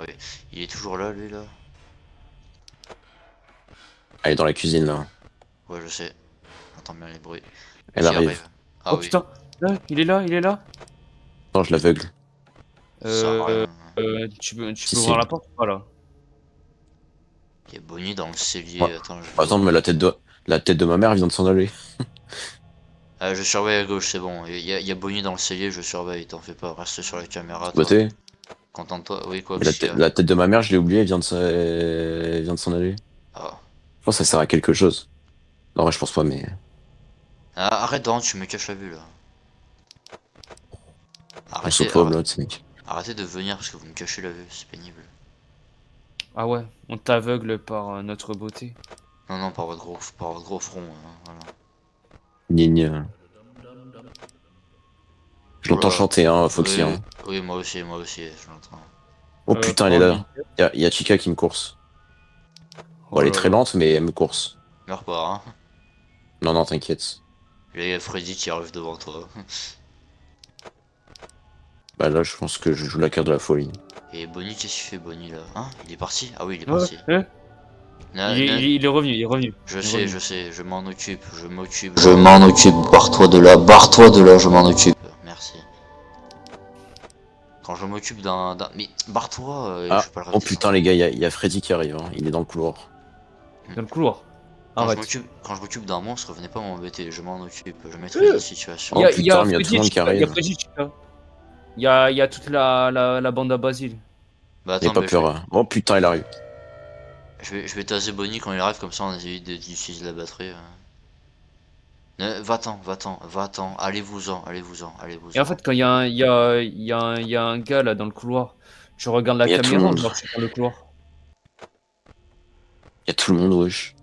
Oui. Il est toujours là, lui, là? Elle est dans la cuisine, là. Ouais, je sais. J'entends bien les bruits. Elle J'y arrive. arrive. Ah Oh oui. putain, là, il est là, il est là. Attends, je l'aveugle. Ça sert à Euh, rien. tu Si, peux ouvrir si. la porte ou pas là? Il y a Bonnie dans le Ouais. cellier. Attends, je vais Attends, mais ouvrir. la tête de ma mère vient de s'en aller. Ah, je surveille à gauche, c'est bon. Il y a Bonnie dans le cellier, je surveille, t'en fais pas. Reste sur la caméra, toi. Timothée, Contente-toi. Oui, quoi mais que s'il y a. la tête de ma mère, je l'ai oubliée, elle vient de s'en aller. Ah. Je pense que ça sert à quelque chose. Non, ouais, je pense pas, mais. Ah, arrête d'en, tu me caches la vue, là. On se Arrêtez, pauvre, là, ce mec. arrêtez de venir parce que vous me cachez la vue, c'est pénible. Ah ouais, on t'aveugle par notre beauté. Non, non, par votre gros front, hein, voilà. Gna. Je l'entends Oula. chanter, hein, Foxy, Oui, hein. oui, moi aussi, je l'entends. Oh putain, elle est Prends là. une- Il y a Chica qui me course. Bon, Oh elle est là très là. lente, mais elle me course. Meurs pas, hein. Non, non, t'inquiète. Là, il y a Freddy qui arrive devant toi. Bah là, je pense que je joue la carte de la folie. Et Bonnie, qu'est-ce qu'il fait, Bonnie, là? Hein? Il est parti? Ah oui, il est Ouais, parti. ouais. Na- na- Il est revenu, il est revenu. Je Il est sais, revenu. je sais, je m'en occupe, je m'occupe. Je m'en occupe, barre-toi de là, je m'en occupe. Merci. Quand je m'occupe Mais barre-toi, je Ah, vais pas le oh redescendre. putain, les gars, il y a Freddy qui arrive, hein. Il est dans le couloir. Dans le couloir. Arrête. Quand je m'occupe d'un monstre, venez pas m'embêter, je m'en occupe, je maîtrise la situation. Oh Il y a putain, mais il y a tout Freddy le et monde qui Chica, il y a arrive. Freddy et Chica. Il y a toute la bande à Basile. Bah N'aie attends, pas mais peur, hein. Oh putain, elle arrive. je vais taser Bonnie quand il arrive, comme ça on évite d'utiliser la batterie. Va-t'en, va-t'en, va-t'en, allez-vous-en, allez-vous-en, Et en allez-vous-en. fait, quand il y a un gars là dans le couloir, tu regardes la Il y a tout le caméra ou monde. genre tu es dans le couloir? Il y a tout le monde, wesh.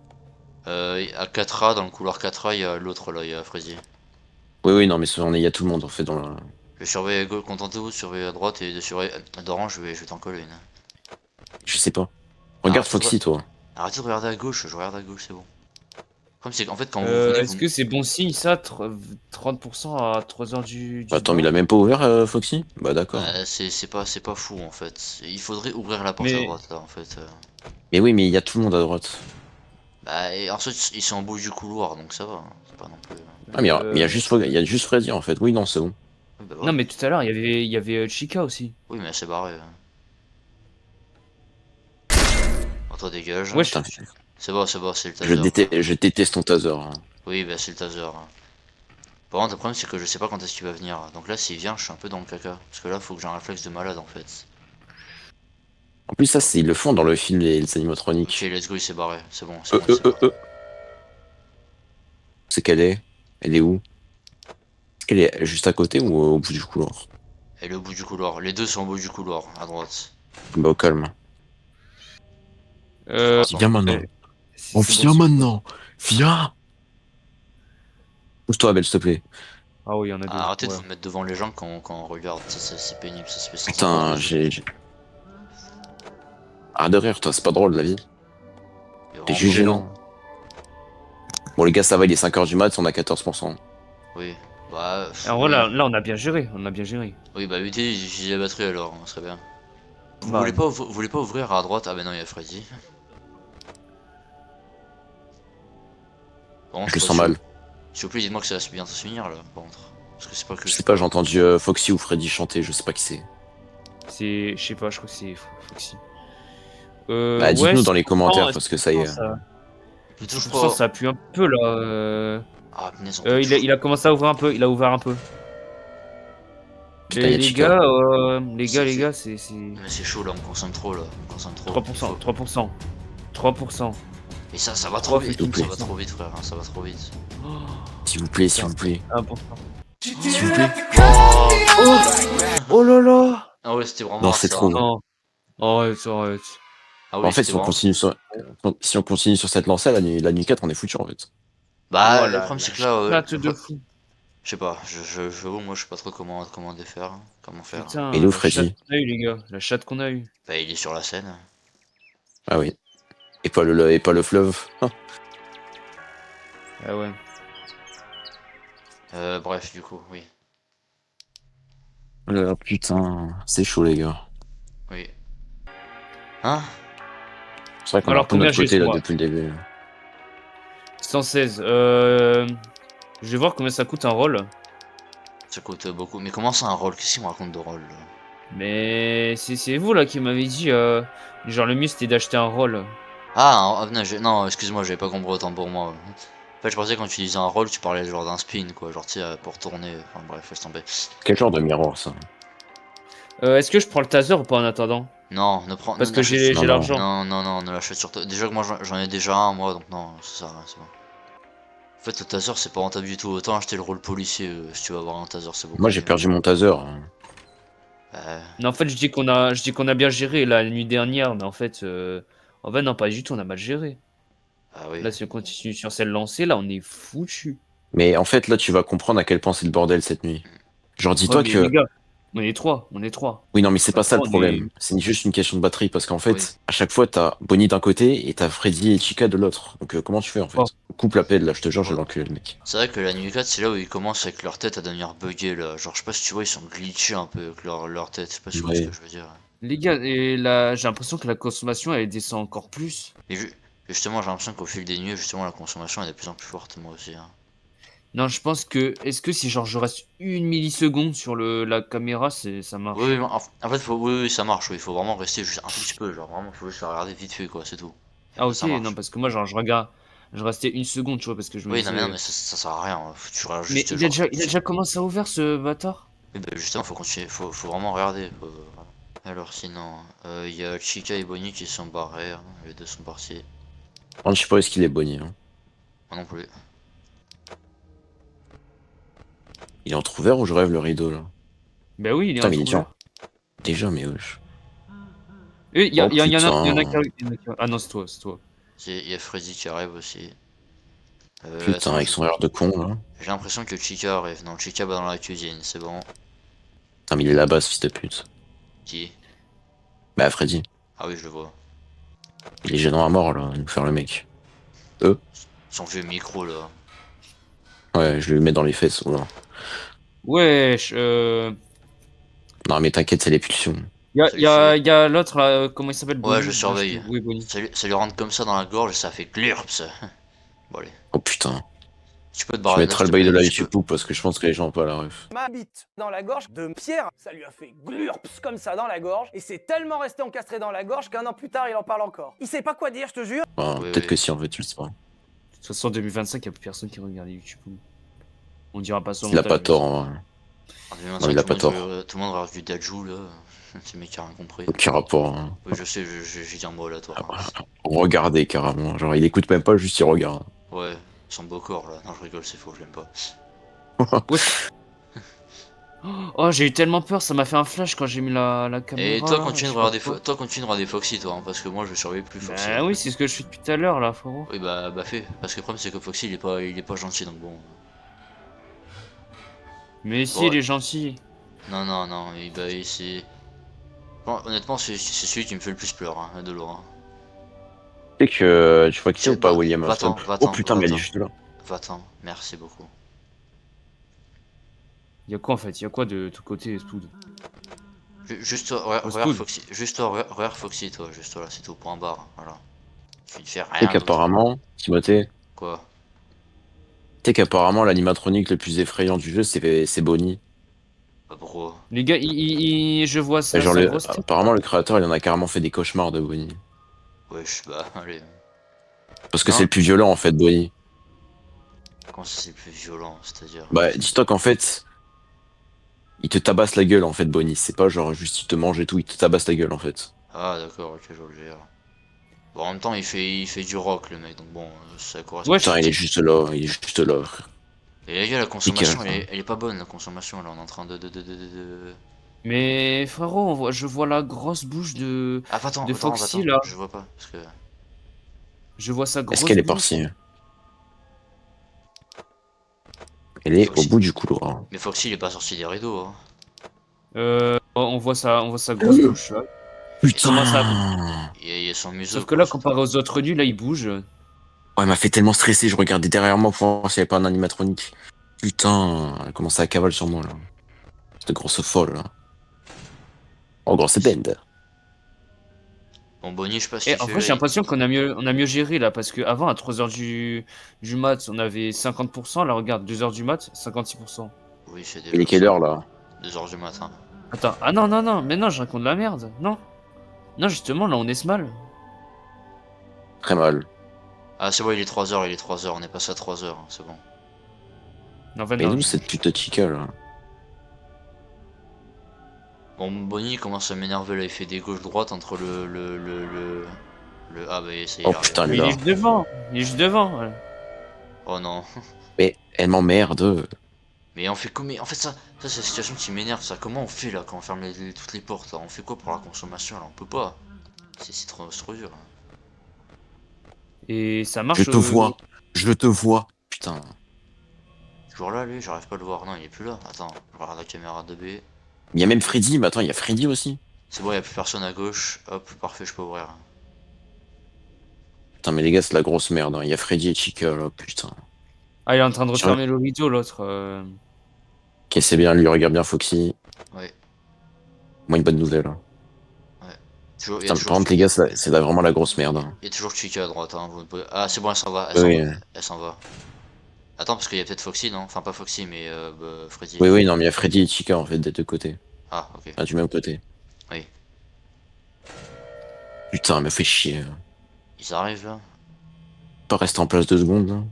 À 4A, dans le couloir 4A, il y a l'autre là, il y a Freddy. Oui, oui, non, mais il y a tout le monde, en fait, dans la... Je surveille à gauche, contentez-vous de surveiller à droite et de surveiller. Doran, je vais t'en coller une. Je sais pas. Regarde Arrêtez de, Foxy, toi. arrêtez de regarder à gauche, je regarde à gauche, c'est bon. Comme c'est qu'en fait, quand vous venez, Est-ce que c'est bon signe ça? 30% à 3h du Attends, mais il a mat? même pas ouvert, Foxy? Bah d'accord. C'est pas fou en fait. Il faudrait ouvrir la porte à Mais droite là en fait. Mais oui, mais il y a tout le monde à droite. Bah, et ensuite, ils sont au bout du couloir, donc ça va, hein. C'est pas non plus. Ah, mais il y a euh, il y a juste Freddy, en fait. Oui, non, c'est bon. Oui, bah non voilà. mais tout à l'heure il y avait Chica aussi. Oui, mais elle s'est barrée. Bon, toi, dégage. Ouais, Putain, C'est bon, c'est le taser. je déteste ton taser, hein. Oui, bah, c'est le taser. Par contre, le problème, c'est que je sais pas quand est-ce qu'il va venir. Donc là, s'il vient, je suis un peu dans le caca. Parce que là, faut que j'ai un réflexe de malade en fait. En plus, ça, ils le font dans le film, les Ok, animatroniques. let's go, il s'est barré. C'est bon, Euh, il euh, s'est euh, barré. euh. C'est qu'elle est? Elle est où? Est-ce qu'elle est juste à côté ou au bout du couloir? Elle est au bout du couloir. Les deux sont au bout du couloir, à droite. Bah, au calme. Euh, Attends. Viens maintenant. euh, Oh, c'est viens bon, maintenant. Viens. Pousse-toi, Belle, s'il te plaît. ah oui, il y en a deux. Arrêtez de Ouais. vous mettre devant les gens quand on regarde. C'est pénible, ça se fait sentir par Putain, les yeux. Arrête de rire, toi, c'est pas drôle, la vie. C'est T'es vraiment juste pas- gênant. Bon, les gars, ça va, il est 5h du mat, on a 14%. Oui. Bah, En vrai oui. là on a bien géré, on a bien géré. Oui, bah évitez, j'ai la batterie alors, on serait bien. Vous Bah, voulez pas ouvrir à droite? Ah bah non, il y a Freddy. Bon, Je le sens mal. S'il vous plaît, dites-moi que ça va bientôt se finir là, par contre. Parce que c'est pas que Je je. sais pas, j'ai entendu Foxy ou Freddy chanter, je sais pas qui c'est. C'est, je sais pas, je crois que c'est Foxy. Bah, Ouais, dites-nous dans les 6%, commentaires parce que ça y est. ça, Plutôt, je 6%, crois. ça pue un peu là. Ah, punaise, on peut Il a commencé à ouvrir un peu, il a ouvert un peu. Putain, y a Chica. Les gars, c'est Mais c'est chaud là, on me consomme trop là. On me consomme trop. 3%, 3%, 3%. Et ça va trop vite, s'il vous plaît. ça va trop vite, frère, hein, ça va trop vite. S'il vous plaît, s'il vous plaît. 1%. S'il vous plaît. Oh, oh là là! Ah ouais, c'était Non, vraiment c'est ça. trop. Non, arrête, arrête. Ah En oui, fait, c'était vraiment. si on continue sur cette lancée, la nuit 4, on est foutu en fait. Bah, le Voilà, problème la c'est que là, chatte de fou. je sais pas, j'avoue, moi je sais pas trop comment défaire, comment faire. Et Putain, nous, la chatte Freddy. qu'on a eu, les gars. La chatte qu'on a eu. Bah, il est sur la scène. Ah oui. Et pas le fleuve. Ah ouais. Bref, du coup, oui. Oh là là, putain, c'est chaud les gars. Oui. Hein? C'est vrai qu'on est un Alors, peu de combien notre j'ai côté sur là moi? depuis le début. 116. Je vais voir combien ça coûte un roll. Ça coûte beaucoup. Mais comment ça un rôle? Qu'est-ce qu'il me raconte de rôle là? Mais c'est vous là qui m'avez dit. Genre, le mieux c'était d'acheter un roll. Ah, non, non, excuse-moi, j'avais pas compris autant pour moi. En fait, je pensais que quand tu disais un rôle, tu parlais genre d'un spin, quoi. Genre, tu sais, pour tourner. Enfin, bref, laisse tomber. Quel genre de miroir ça? Est-ce que je prends le taser ou pas en attendant? Non, ne prends, Parce que n'achète sur. Non, j'ai non. l'argent. Non, non, non, ne l'achète sur toi. Déjà que moi j'en ai déjà un, moi, donc non, ça sert à rien, c'est bon. En fait, le taser, c'est pas rentable du tout. Autant acheter le rôle policier si tu veux avoir un taser, c'est beaucoup Moi j'ai mieux. perdu mon taser. Bah, Non, en fait, je dis qu'on a bien géré la nuit dernière, mais en fait, non, pas du tout, on a mal géré. ah oui. Là, si on continue sur celle lancée, là, on est foutu. Mais en fait là tu vas comprendre à quel point c'est le bordel cette nuit. Genre Ouais, dis-toi mais les que. gars, on est trois, on est trois. Oui non mais c'est Pas pas ça le trois, on est. problème. C'est juste une question de batterie parce qu'en Oui. fait à chaque fois t'as Bonnie d'un côté et t'as Freddy et Chica de l'autre. Donc comment tu fais en Oh, fait? Coupe la pelle là, je te jure, je Ouais. vais l'enculer le mec. C'est vrai que la nuit 4, c'est là où ils commencent avec leur tête à devenir buggée là. Genre, je sais pas si tu vois, ils sont glitchés un peu avec leur tête. Je sais pas si tu vois ce que Ouais. je veux dire. les gars, et là, j'ai l'impression que la consommation, elle descend encore plus. Et justement, j'ai l'impression qu'au fil des nuits, justement, la consommation est de plus en plus forte, moi aussi, hein. Non, je pense que. Est-ce que si, genre, je reste une milliseconde sur la caméra, ça Oui, oui, marche? en fait, oui, oui, ça marche. Oui, il faut vraiment rester juste un tout petit peu. Genre, vraiment, faut juste la regarder vite fait, quoi, c'est tout. Et Ah, après, ok, ça non, marche. parce que moi, genre, je regarde. Je restais une seconde, tu vois, parce que je me Oui, non, disais. mais ça sert à rien, hein. Tu regardes Mais juste, genre. il a déjà commencé à ouvrir ce bâtard? Oui, bah, justement, faut continuer. Faut vraiment regarder. Voilà. Alors, sinon, il y a Chica et Bonnie qui sont barrés, hein. Les deux sont partis. Je sais pas où est-ce qu'il est Bonnie. Hein. Moi non plus. Il est entrouvert ou je rêve le rideau là? Bah oui, il est Putain mais il est dur. entrouvert. Déjà mais wesh. Et Oh il y en a, putain. Ah non, c'est toi, c'est toi. Il y a Freddy qui arrive aussi. Putain Attends, avec son air de con là. j'ai l'impression que Chica arrive. Non, Chica va dans la cuisine, c'est bon. Putain mais il est là-bas ce fils de pute. Qui? Bah Freddy. Ah oui, je le vois. Il est gênant à mort là, nous faire le mec. Eux? Son vieux micro là. Ouais, je lui mets dans les fesses. Oula. Wesh, Non mais t'inquiète, c'est les pulsions. Salut chérie. y a l'autre là, comment il s'appelle, Ouais, je Bonnie? Non, je sais plus. surveille. Oui, Bonnie. Ça lui rentre comme ça dans la gorge et ça fait glurps. Bon allez. Oh putain. Tu peux te Je barrer de là, mettrai s'il le te bail de plaît. la Tu peux. YouTube Poop parce que je pense que les gens ont pas la ref. Ma bite dans la gorge de Pierre, ça lui a fait glurps comme ça dans la gorge, et c'est tellement resté encastré dans la gorge qu'un an plus tard, il en parle encore. Il sait pas quoi dire, je te jure. Enfin, Oui, peut-être oui. que si en fait, je sais pas. De toute façon, en 2025, il n'y a plus personne qui regarde YouTube. On dira pas ça au Il a pas montage. tort en vrai. En Non, 2025, il a pas tort. tout le monde regarde du Dajou là. C'est le mec qui a rien compris. Aucun rapport. Hein. Oui, je sais, j'ai dit un mot aléatoire, hein. Regardez carrément. Genre, il écoute même pas, juste il regarde. Ouais, son beau corps là. Non, je rigole, c'est faux, je l'aime pas. Wesh. Oh, j'ai eu tellement peur, ça m'a fait un flash quand j'ai mis la caméra. Et toi, là, continue je de sais pas regarder, pourquoi. toi, continue de regarder Foxy, toi, hein, parce que moi, je surveille plus Foxy. Bah oui, c'est ce que je fais depuis tout à l'heure là, frérot. Oui, bah fais. Parce que le problème, c'est que Foxy, il est pas gentil, donc bon. Mais si, Bon, il est gentil. non, non, non, c'est. Bon, honnêtement, c'est celui qui me fait le plus peur, hein, de loin. Tu sais que tu vois qui c'est ou pas, Bah, William va-t'en, Afton? Oh va-t'en, putain, mais elle est va-t'en, juste là. va-t'en, merci beaucoup. Y'a quoi en fait? Y'a quoi de tout côté, Spood? Juste toi, regarde Oh, regarde Spood. Foxy, juste toi, regarde Foxy, toi, juste toi là, c'est tout, point barre, voilà. Tu ne fais Tu sais rien d'autre. qu'apparemment, Timothée, Quoi? sais qu'apparemment, l'animatronique le plus effrayant du jeu, c'est Bonnie. Bah pourquoi? Les gars, je vois Et ça, genre, sa grosse tête. apparemment, le créateur, il en a carrément fait des cauchemars de Bonnie. Wesh, bah allez. Parce que c'est Non, le plus violent, en fait, Bonnie. comment ça c'est le plus violent, c'est-à-dire? Bah, dis-toi qu'en fait, il te tabasse la gueule, en fait, Bonnie. C'est pas genre juste il te mange et tout, il te tabasse la gueule, en fait. Ah d'accord, ok, je vois le délire. Bon, en même temps, il fait du rock le mec, donc bon, ça correspond. Wesh, Putain, il est juste là, il est juste là, frère. Et les gars, la Nickel, consommation, frère. elle est pas bonne, la consommation, là, on est en train mais frérot, je vois la grosse bouche Ah, attends, de attends, Foxy attends, là. je vois pas, parce que... Je vois sa Est-ce grosse qu'elle est bouche. partie? Elle est au Foxy... bout du couloir. Mais Foxy, il est pas sorti des rideaux, hein. On voit sa grosse bouche là. Il commence à... Putain! Il y a son museau, Sauf que quoi, là, c'est tout. comparé aux autres nus, là, il bouge. Oh, elle m'a fait tellement stresser, je regardais derrière moi pour voir s'il n'y avait pas un animatronique. Putain, elle commençait à cavaler sur moi, là. Cette grosse folle, là. Oh, grosse bende. Bon, Bonnie, je sais pas ce Et qu'il en fait vrai, là. j'ai l'impression on a mieux géré là. Parce que avant à 3h du mat, on avait 50%. Là, regarde, 2h du mat, 56%. Oui, c'est Il est déjà quelle ça. heure, là? 2 heures du matin. Attends, ah non, non, non, mais non, je raconte de la merde. Non, non, justement, là, on est mal. Très mal. Ah, c'est bon, il est 3 heures, il est 3 heures, on est passé à 3 heures, hein, c'est bon. Non, en fait, Et non. nous, cette pute de chica, là. Bon, Bonnie commence à m'énerver là, il fait des gauches-droites entre Ah, bah, ça y est, il Oh, arrive. putain, elle est Mais il est là. juste devant. Il est juste devant. Ouais. Oh non. Mais elle m'emmerde. Mais on fait comment? En fait, ça c'est la situation qui m'énerve, ça. Comment on fait là quand on ferme toutes les portes là? On fait quoi pour la consommation là? On peut pas. C'est trop dur là. Et ça Je marche. te vois. Je te vois. Putain. Toujours là, lui, j'arrive pas à le voir. Non, il est plus là. Attends, je regarde la caméra 2B. Il y a même Freddy, mais attends, il y a Freddy aussi. C'est bon, il y a plus personne à gauche. Hop, parfait, je peux ouvrir. Putain, mais les gars, c'est la grosse merde, hein. Il y a Freddy et Chica, là, putain. Ah, il est en train de Tiens, refermer le rideau, l'autre. ok, c'est bien, lui, regarde bien Foxy. Ouais, Moi, une bonne nouvelle, hein. ouais. Toujours, il y a Putain, mais toujours, par contre, les gars, c'est vraiment la grosse merde, hein. il y a toujours Chica à droite. Hein. Ah, c'est bon, elle s'en va. Elle Oui, s'en oui, va. Elle s'en va. Attends, parce qu'il y a peut-être Foxy, non? Enfin, pas Foxy, mais bah, Freddy. oui, oui, non, mais il y a Freddy et Chica, en fait, des deux côtés. Ah, ok. Ah, du même côté. Oui. Putain, elle me fait chier, hein. Ils arrivent là. Pas rester en place 2 secondes, là.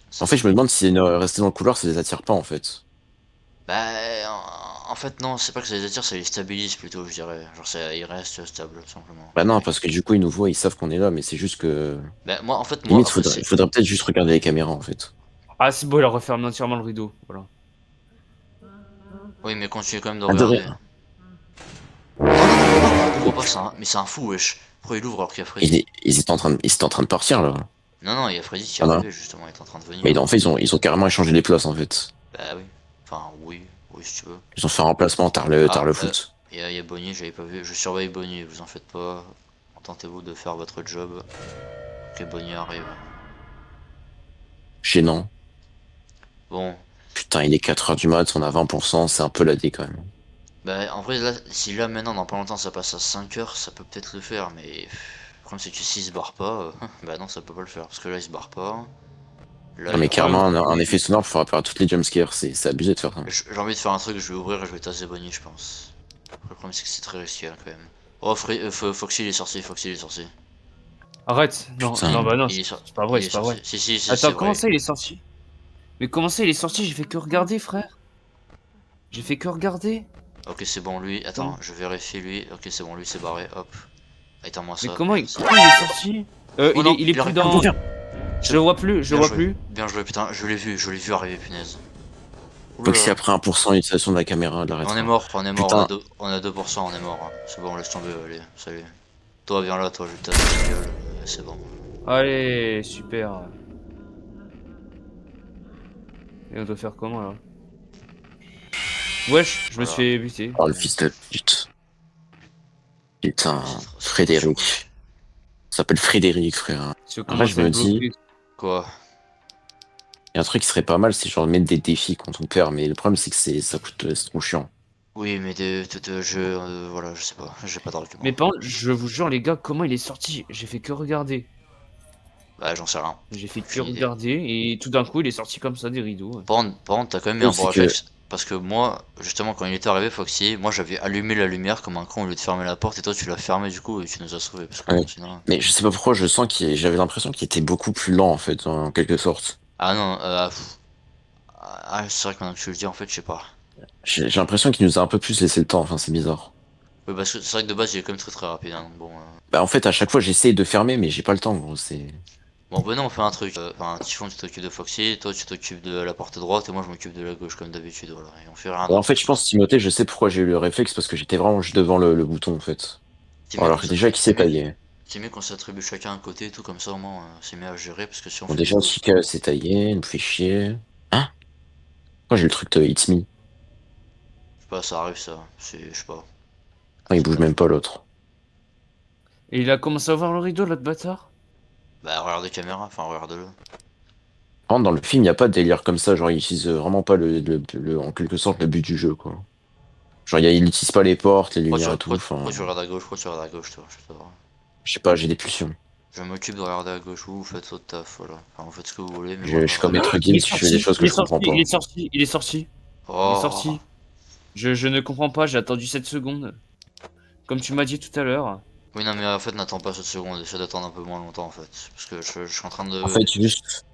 Ça En fait, fait- je me demande si rester dans le couloir, ça les attire pas, en fait. Bah, en fait, non, c'est pas que ça les attire, ça les stabilise plutôt, je dirais. Genre, ils restent stables, tout simplement. Bah non, parce que du coup, ils nous voient, ils savent qu'on est là, mais c'est juste que... Bah, moi, en fait, moi, Limite, après, il c'est. faudrait peut-être juste regarder les caméras, en fait. Ah, c'est bon, il a refermé entièrement le rideau. Voilà. Oui, mais continue quand même de Ah, de regarder. rien. Ouvre pas, mais c'est un fou, wesh. Pourquoi il ouvre alors qu'il y a Ils, Freddy? ils étaient en train de partir, là. Non, non, il y a Freddy qui est Ah non. arrivé, justement, il est en train de venir. Mais en fait, ils ont carrément échangé les places, en fait. Bah oui. Enfin, oui, oui, si tu veux. Ils ont fait un remplacement tard Ah, le foot. il y a Bonnie, j'avais pas vu. Je surveille Bonnie, vous en faites pas. Contentez-vous de faire votre job. Que Bonnie arrive. Gênant. Bon. Putain, il est 4h du mat, on a 20%, c'est un peu la dé, quand même. Bah, en vrai, là, si là, maintenant, dans pas longtemps, ça passe à 5 heures, ça peut peut-être le faire, mais. Le problème, c'est que s'il se barre pas, bah non, ça peut pas le faire. Parce que là, il se barre pas. Là, Non, il mais rentre. carrément, un effet sonore pour faire apparaître toutes les jumpscares, c'est abusé de faire ça. J'ai envie de faire un truc, je vais ouvrir et je vais tasser Bonnie, je pense. Le problème, c'est que c'est très risqué, là, quand même. Oh, Foxy, il est sorti, Foxy, il est sorti. Arrête. Non, Putain. non, bah non, Il est c'est sorti. pas vrai, Il est c'est pas vrai. sorti. Si, c'est Attends, vrai. comment ça il est sorti? Mais comment ça il est sorti? J'ai fait que regarder, frère. J'ai fait que regarder. Ok, c'est bon, lui. Attends, je vérifie lui. Ok, c'est bon, lui, c'est barré. Hop. Éteins-moi Mais ça. comment Merci. il est sorti? Oh non, Il est il plus arrive. dans. Je le vois plus, je le Bien vois joué. plus. Bien joué, putain, je l'ai vu arriver, punaise. Foxy Oula. a pris 1% d'utilisation de la caméra, de la On est rétro. mort, on est mort, Putain. on a 2%, on est mort. Hein. C'est bon, laisse tomber, allez, salut. Toi, viens là, toi, je te tape la gueule. C'est bon. Allez, super. Et on doit faire comment là? Wesh, je me Voilà. suis fait buter. Oh, le fils de pute. Putain, C'est Frédéric. chaud. Ça s'appelle Frédéric, frère. Si on Après, commence je à me être dis, bloqué. Quoi? il y a un truc qui serait pas mal, c'est genre mettre des défis contre ton père, mais le problème, c'est que ça coûte, c'est trop chiant. Oui, mais voilà, je sais pas, j'ai pas d'argument. Mais par contre, je vous jure les gars, comment il est sorti? J'ai fait que regarder. Bah, j'en sais rien. J'ai fait que Aucune idée. regarder et tout d'un coup il est sorti comme ça des rideaux. Par contre, t'as quand même eu Oui, un bon c'est que réflexe. Parce que moi, justement, quand il était arrivé, Foxy, moi j'avais allumé la lumière comme un con au lieu de fermer la porte et toi tu l'as fermé du coup et tu nous as sauvés. Parce que ouais. bon, sinon. Mais je sais pas pourquoi, j'avais l'impression qu'il était beaucoup plus lent en fait, en quelque sorte. Ah non, c'est vrai que maintenant que tu le dis, en fait, je sais pas. J'ai l'impression qu'il nous a un peu plus laissé le temps, enfin c'est bizarre. Oui, parce que c'est vrai que de base, il est quand même très très rapide. Hein, donc bon, Bah en fait à chaque fois j'essaye de fermer mais j'ai pas le temps gros, c'est... bon, ben non, on fait un truc. Enfin, Typhon, tu t'occupes de Foxy, toi tu t'occupes de la porte droite et moi je m'occupe de la gauche comme d'habitude. Voilà, et on fait rien Bon, en d'autre. fait je pense Timothée, je sais pourquoi j'ai eu le réflexe, parce que j'étais vraiment juste devant le bouton en fait. C'est Bon, mieux alors qu'on que déjà qui s'est taillé. c'est mieux qu'on s'attribue chacun un côté et tout, comme ça au moins c'est mieux à gérer parce que si on Bon fait des déjà coups. Chica s'est taillé, il me fait chier. Hein? Moi j'ai le truc de It's Me. Je sais pas, ça arrive ça. Je sais pas. Non, il C'est bouge pas- même pas l'autre. Et il a commencé à voir le rideau l'autre bâtard. Bah, regarde les caméras, enfin, regarde-le. Par contre, dans le film, il n'y a pas de délire comme ça, genre ils utilisent vraiment pas en quelque sorte le but du jeu quoi. Genre il utilise pas les portes, les lumières et tout, Pourquoi enfin... tu regardes à gauche? Pourquoi tu regardes à gauche, toi? Je sais pas. Je sais pas, j'ai des pulsions. Je m'occupe de regarder à gauche, vous faites votre taf, voilà. Enfin, vous faites ce que vous voulez, mais moi Je je suis comme regarde à Maître gauche. Il Gims, est je fais des sorti, choses il que est je comprends sorti, il pas. est sorti, il est sorti, il est Oh, sorti. Je ne comprends pas, j'ai attendu 7 secondes. Comme tu m'as dit tout à l'heure. oui, non, mais en fait, n'attends pas cette seconde, essaie d'attendre un peu moins longtemps en fait. Parce que je suis en train En de. fait, juste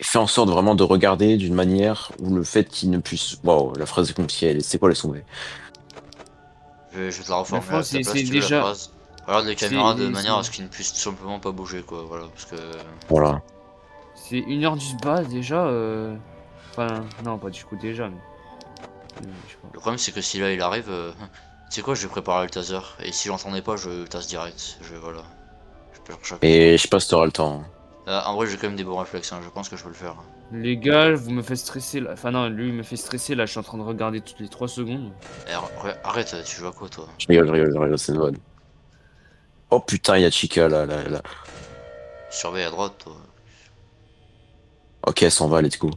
fais en sorte vraiment de regarder d'une manière où le fait qu'il ne puisse... Waouh, la phrase est compliquée, c'est quoi laisse tomber. Je vais te la Mais reformuler franchement, à ta place c'est si tu veux la déjà. phrase. Regarde les caméras de C'est manière à ce qu'ils ne puissent tout simplement pas bouger, quoi, voilà. Parce que. Voilà. c'est 1 heure du bas déjà. Enfin, non, pas du coup déjà, mais. Je sais pas. Le problème, c'est que si là il arrive. Tu sais quoi, je vais préparer le taser. Et si j'entendais pas, je tasse direct. Voilà. Je perds chaque fois. Et je sais pas si t'auras le temps, hein. En vrai, j'ai quand même des bons réflexes, hein, je pense que je peux le faire. Les gars, vous me faites stresser là. Enfin, non, lui il me fait stresser là. Je suis en train de regarder toutes les 3 secondes. Eh, arrête, tu joues à quoi toi? Je rigole, c'est une vanne. Oh putain, il y a Chica là. Surveille à droite, toi. Ok, elle s'en va, let's go.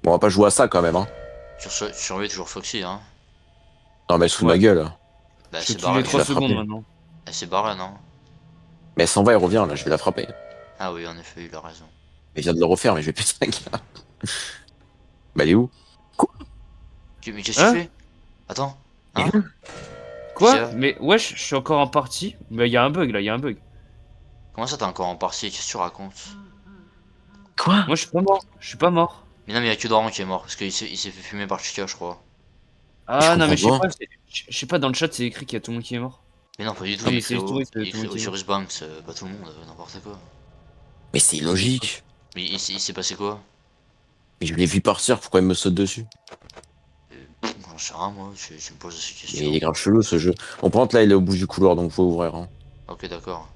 Bon, on va pas jouer à ça quand même, hein. Tu surveilles toujours Foxy, hein. Non, mais elle se fout de Ouais. ma gueule, là. Bah, Je c'est tue les barré. je 3 la secondes frapper. maintenant. Elle s'est barrée, non? Mais elle s'en va, elle revient, là, je vais la frapper. Ah oui, en effet, il a raison. Elle vient de le refaire, mais je vais péter la gueule. Bah, elle est où? Mais qu'est-ce que tu Hein? fais? Attends. Et Hein? où Quoi? Qu'est-ce qu'il y a? Mais wesh, je suis encore en partie. Mais il y a un bug là, il y a un bug. Comment ça, t'es encore en partie? Qu'est-ce que tu racontes? Quoi? Moi je suis pas mort. Je suis pas mort. Mais non, mais il y a que Doran qui est mort, parce il s'est fait fumer par Chica, je crois. Je Ah non, mais je sais comprends pas. Je sais pas, dans le chat c'est écrit qu'il y a tout le monde qui est mort. Mais non, pas du tout, Oui, mais c'est frérot. historique, Il tout est le écrit monde qui est mort. Osiris Banks, pas tout le monde, n'importe quoi. Mais c'est illogique. Mais il s'est passé quoi? Mais je l'ai vu partir, pourquoi il me saute dessus? J'en sais rien, moi, tu me poses ces Mais il est questions. grave chelou ce jeu. Bon, par contre, là, il est au bout du couloir, donc faut ouvrir, hein. Ok, d'accord.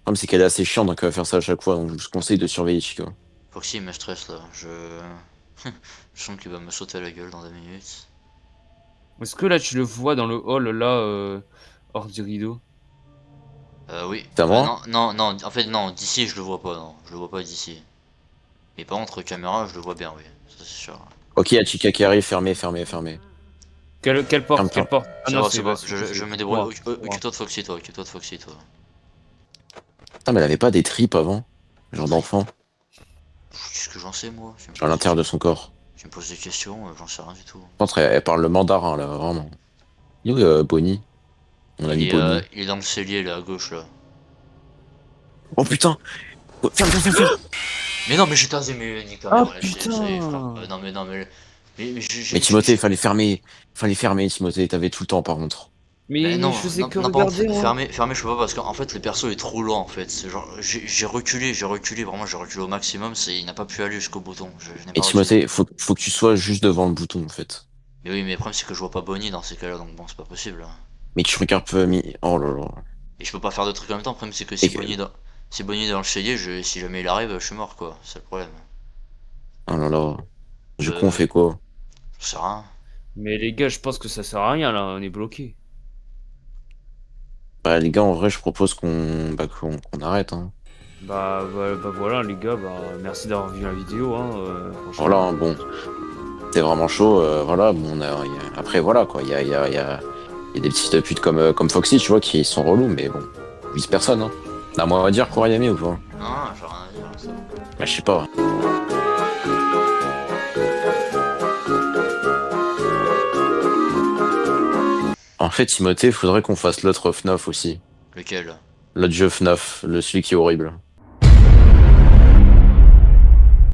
Le problème, c'est qu'elle est assez chiante, donc elle va faire ça à chaque fois, donc je vous conseille de surveiller Chica. Foxy, il me stresse là. Je sens qu'il va me sauter à la gueule dans 2 minutes. Est-ce que là tu le vois dans le hall là, hors du rideau? Oui. C'est à moi? Non, non, non, en fait, non, d'ici, je le vois pas, non. Je le vois pas d'ici. Mais par contre, caméra, je le vois bien, oui. Ça, c'est sûr. Ok, il y a Chica qui arrive, fermé. Quelle porte? Ferme-toi. Quelle porte? Ah non, C'est bah, bon, je me débrouille. moi. Occupe-toi de Foxy, toi. Occupe-toi de Foxy, toi. Putain, mais elle avait pas des tripes avant? Genre d'enfant? Qu'est-ce que j'en sais, moi? Genre à l'intérieur de son corps. Tu me poses des questions, j'en sais rien du tout. Je pense qu'elle parle le mandarin, là, vraiment. Il est où, Bonnie? Mon ami Bonnie. Il est dans le cellier, là, à gauche, là. Oh putain! Oh, ferme! Mais non, mais j'ai tasé, mais nique ta Ah, mère, là, ça y est, frère. putain. Non, mais. Mais Timothée, fallait fermer. Fallait fermer, Timothée, t'avais tout le temps par contre. Mais Mais non, je faisais que non, par contre, regarder moi. fermer, je peux pas parce qu'en fait, le perso est trop loin en fait. C'est genre, j'ai reculé, vraiment, j'ai reculé au maximum. Il n'a pas pu aller jusqu'au bouton. Je n'ai Et pas réussi. Timothée, faut que tu sois juste devant le bouton en fait. Mais oui, mais le problème, c'est que je vois pas Bonnie dans ces cas-là, donc bon, c'est pas possible. Mais tu regardes peu mi. Oh là là. Et je peux pas faire de trucs en même temps. Le problème, c'est que Et que... si Bonnie est dans le cellier, si jamais il arrive, je suis mort quoi. C'est le problème. Oh là là. Du coup, on Euh, fait quoi? je sais rien. Mais les gars, je pense que ça sert à rien là, on est bloqué. Bah les gars, en vrai, je propose qu'on arrête, hein. Bah voilà les gars, bah merci d'avoir vu la vidéo hein, franchement. Voilà, hein, bon. C'est vraiment chaud, voilà. Bon, après, voilà quoi. Il y a des petites putes comme Foxy, tu vois, qui sont relous, mais bon. vise personne, hein. À moi à dire Kurayami ou pas? Non, j'ai rien à dire, ça. Bah, je sais pas. En fait, Timothée, faudrait qu'on fasse l'autre FNAF aussi. Lequel? L'autre jeu FNAF, celui qui est horrible.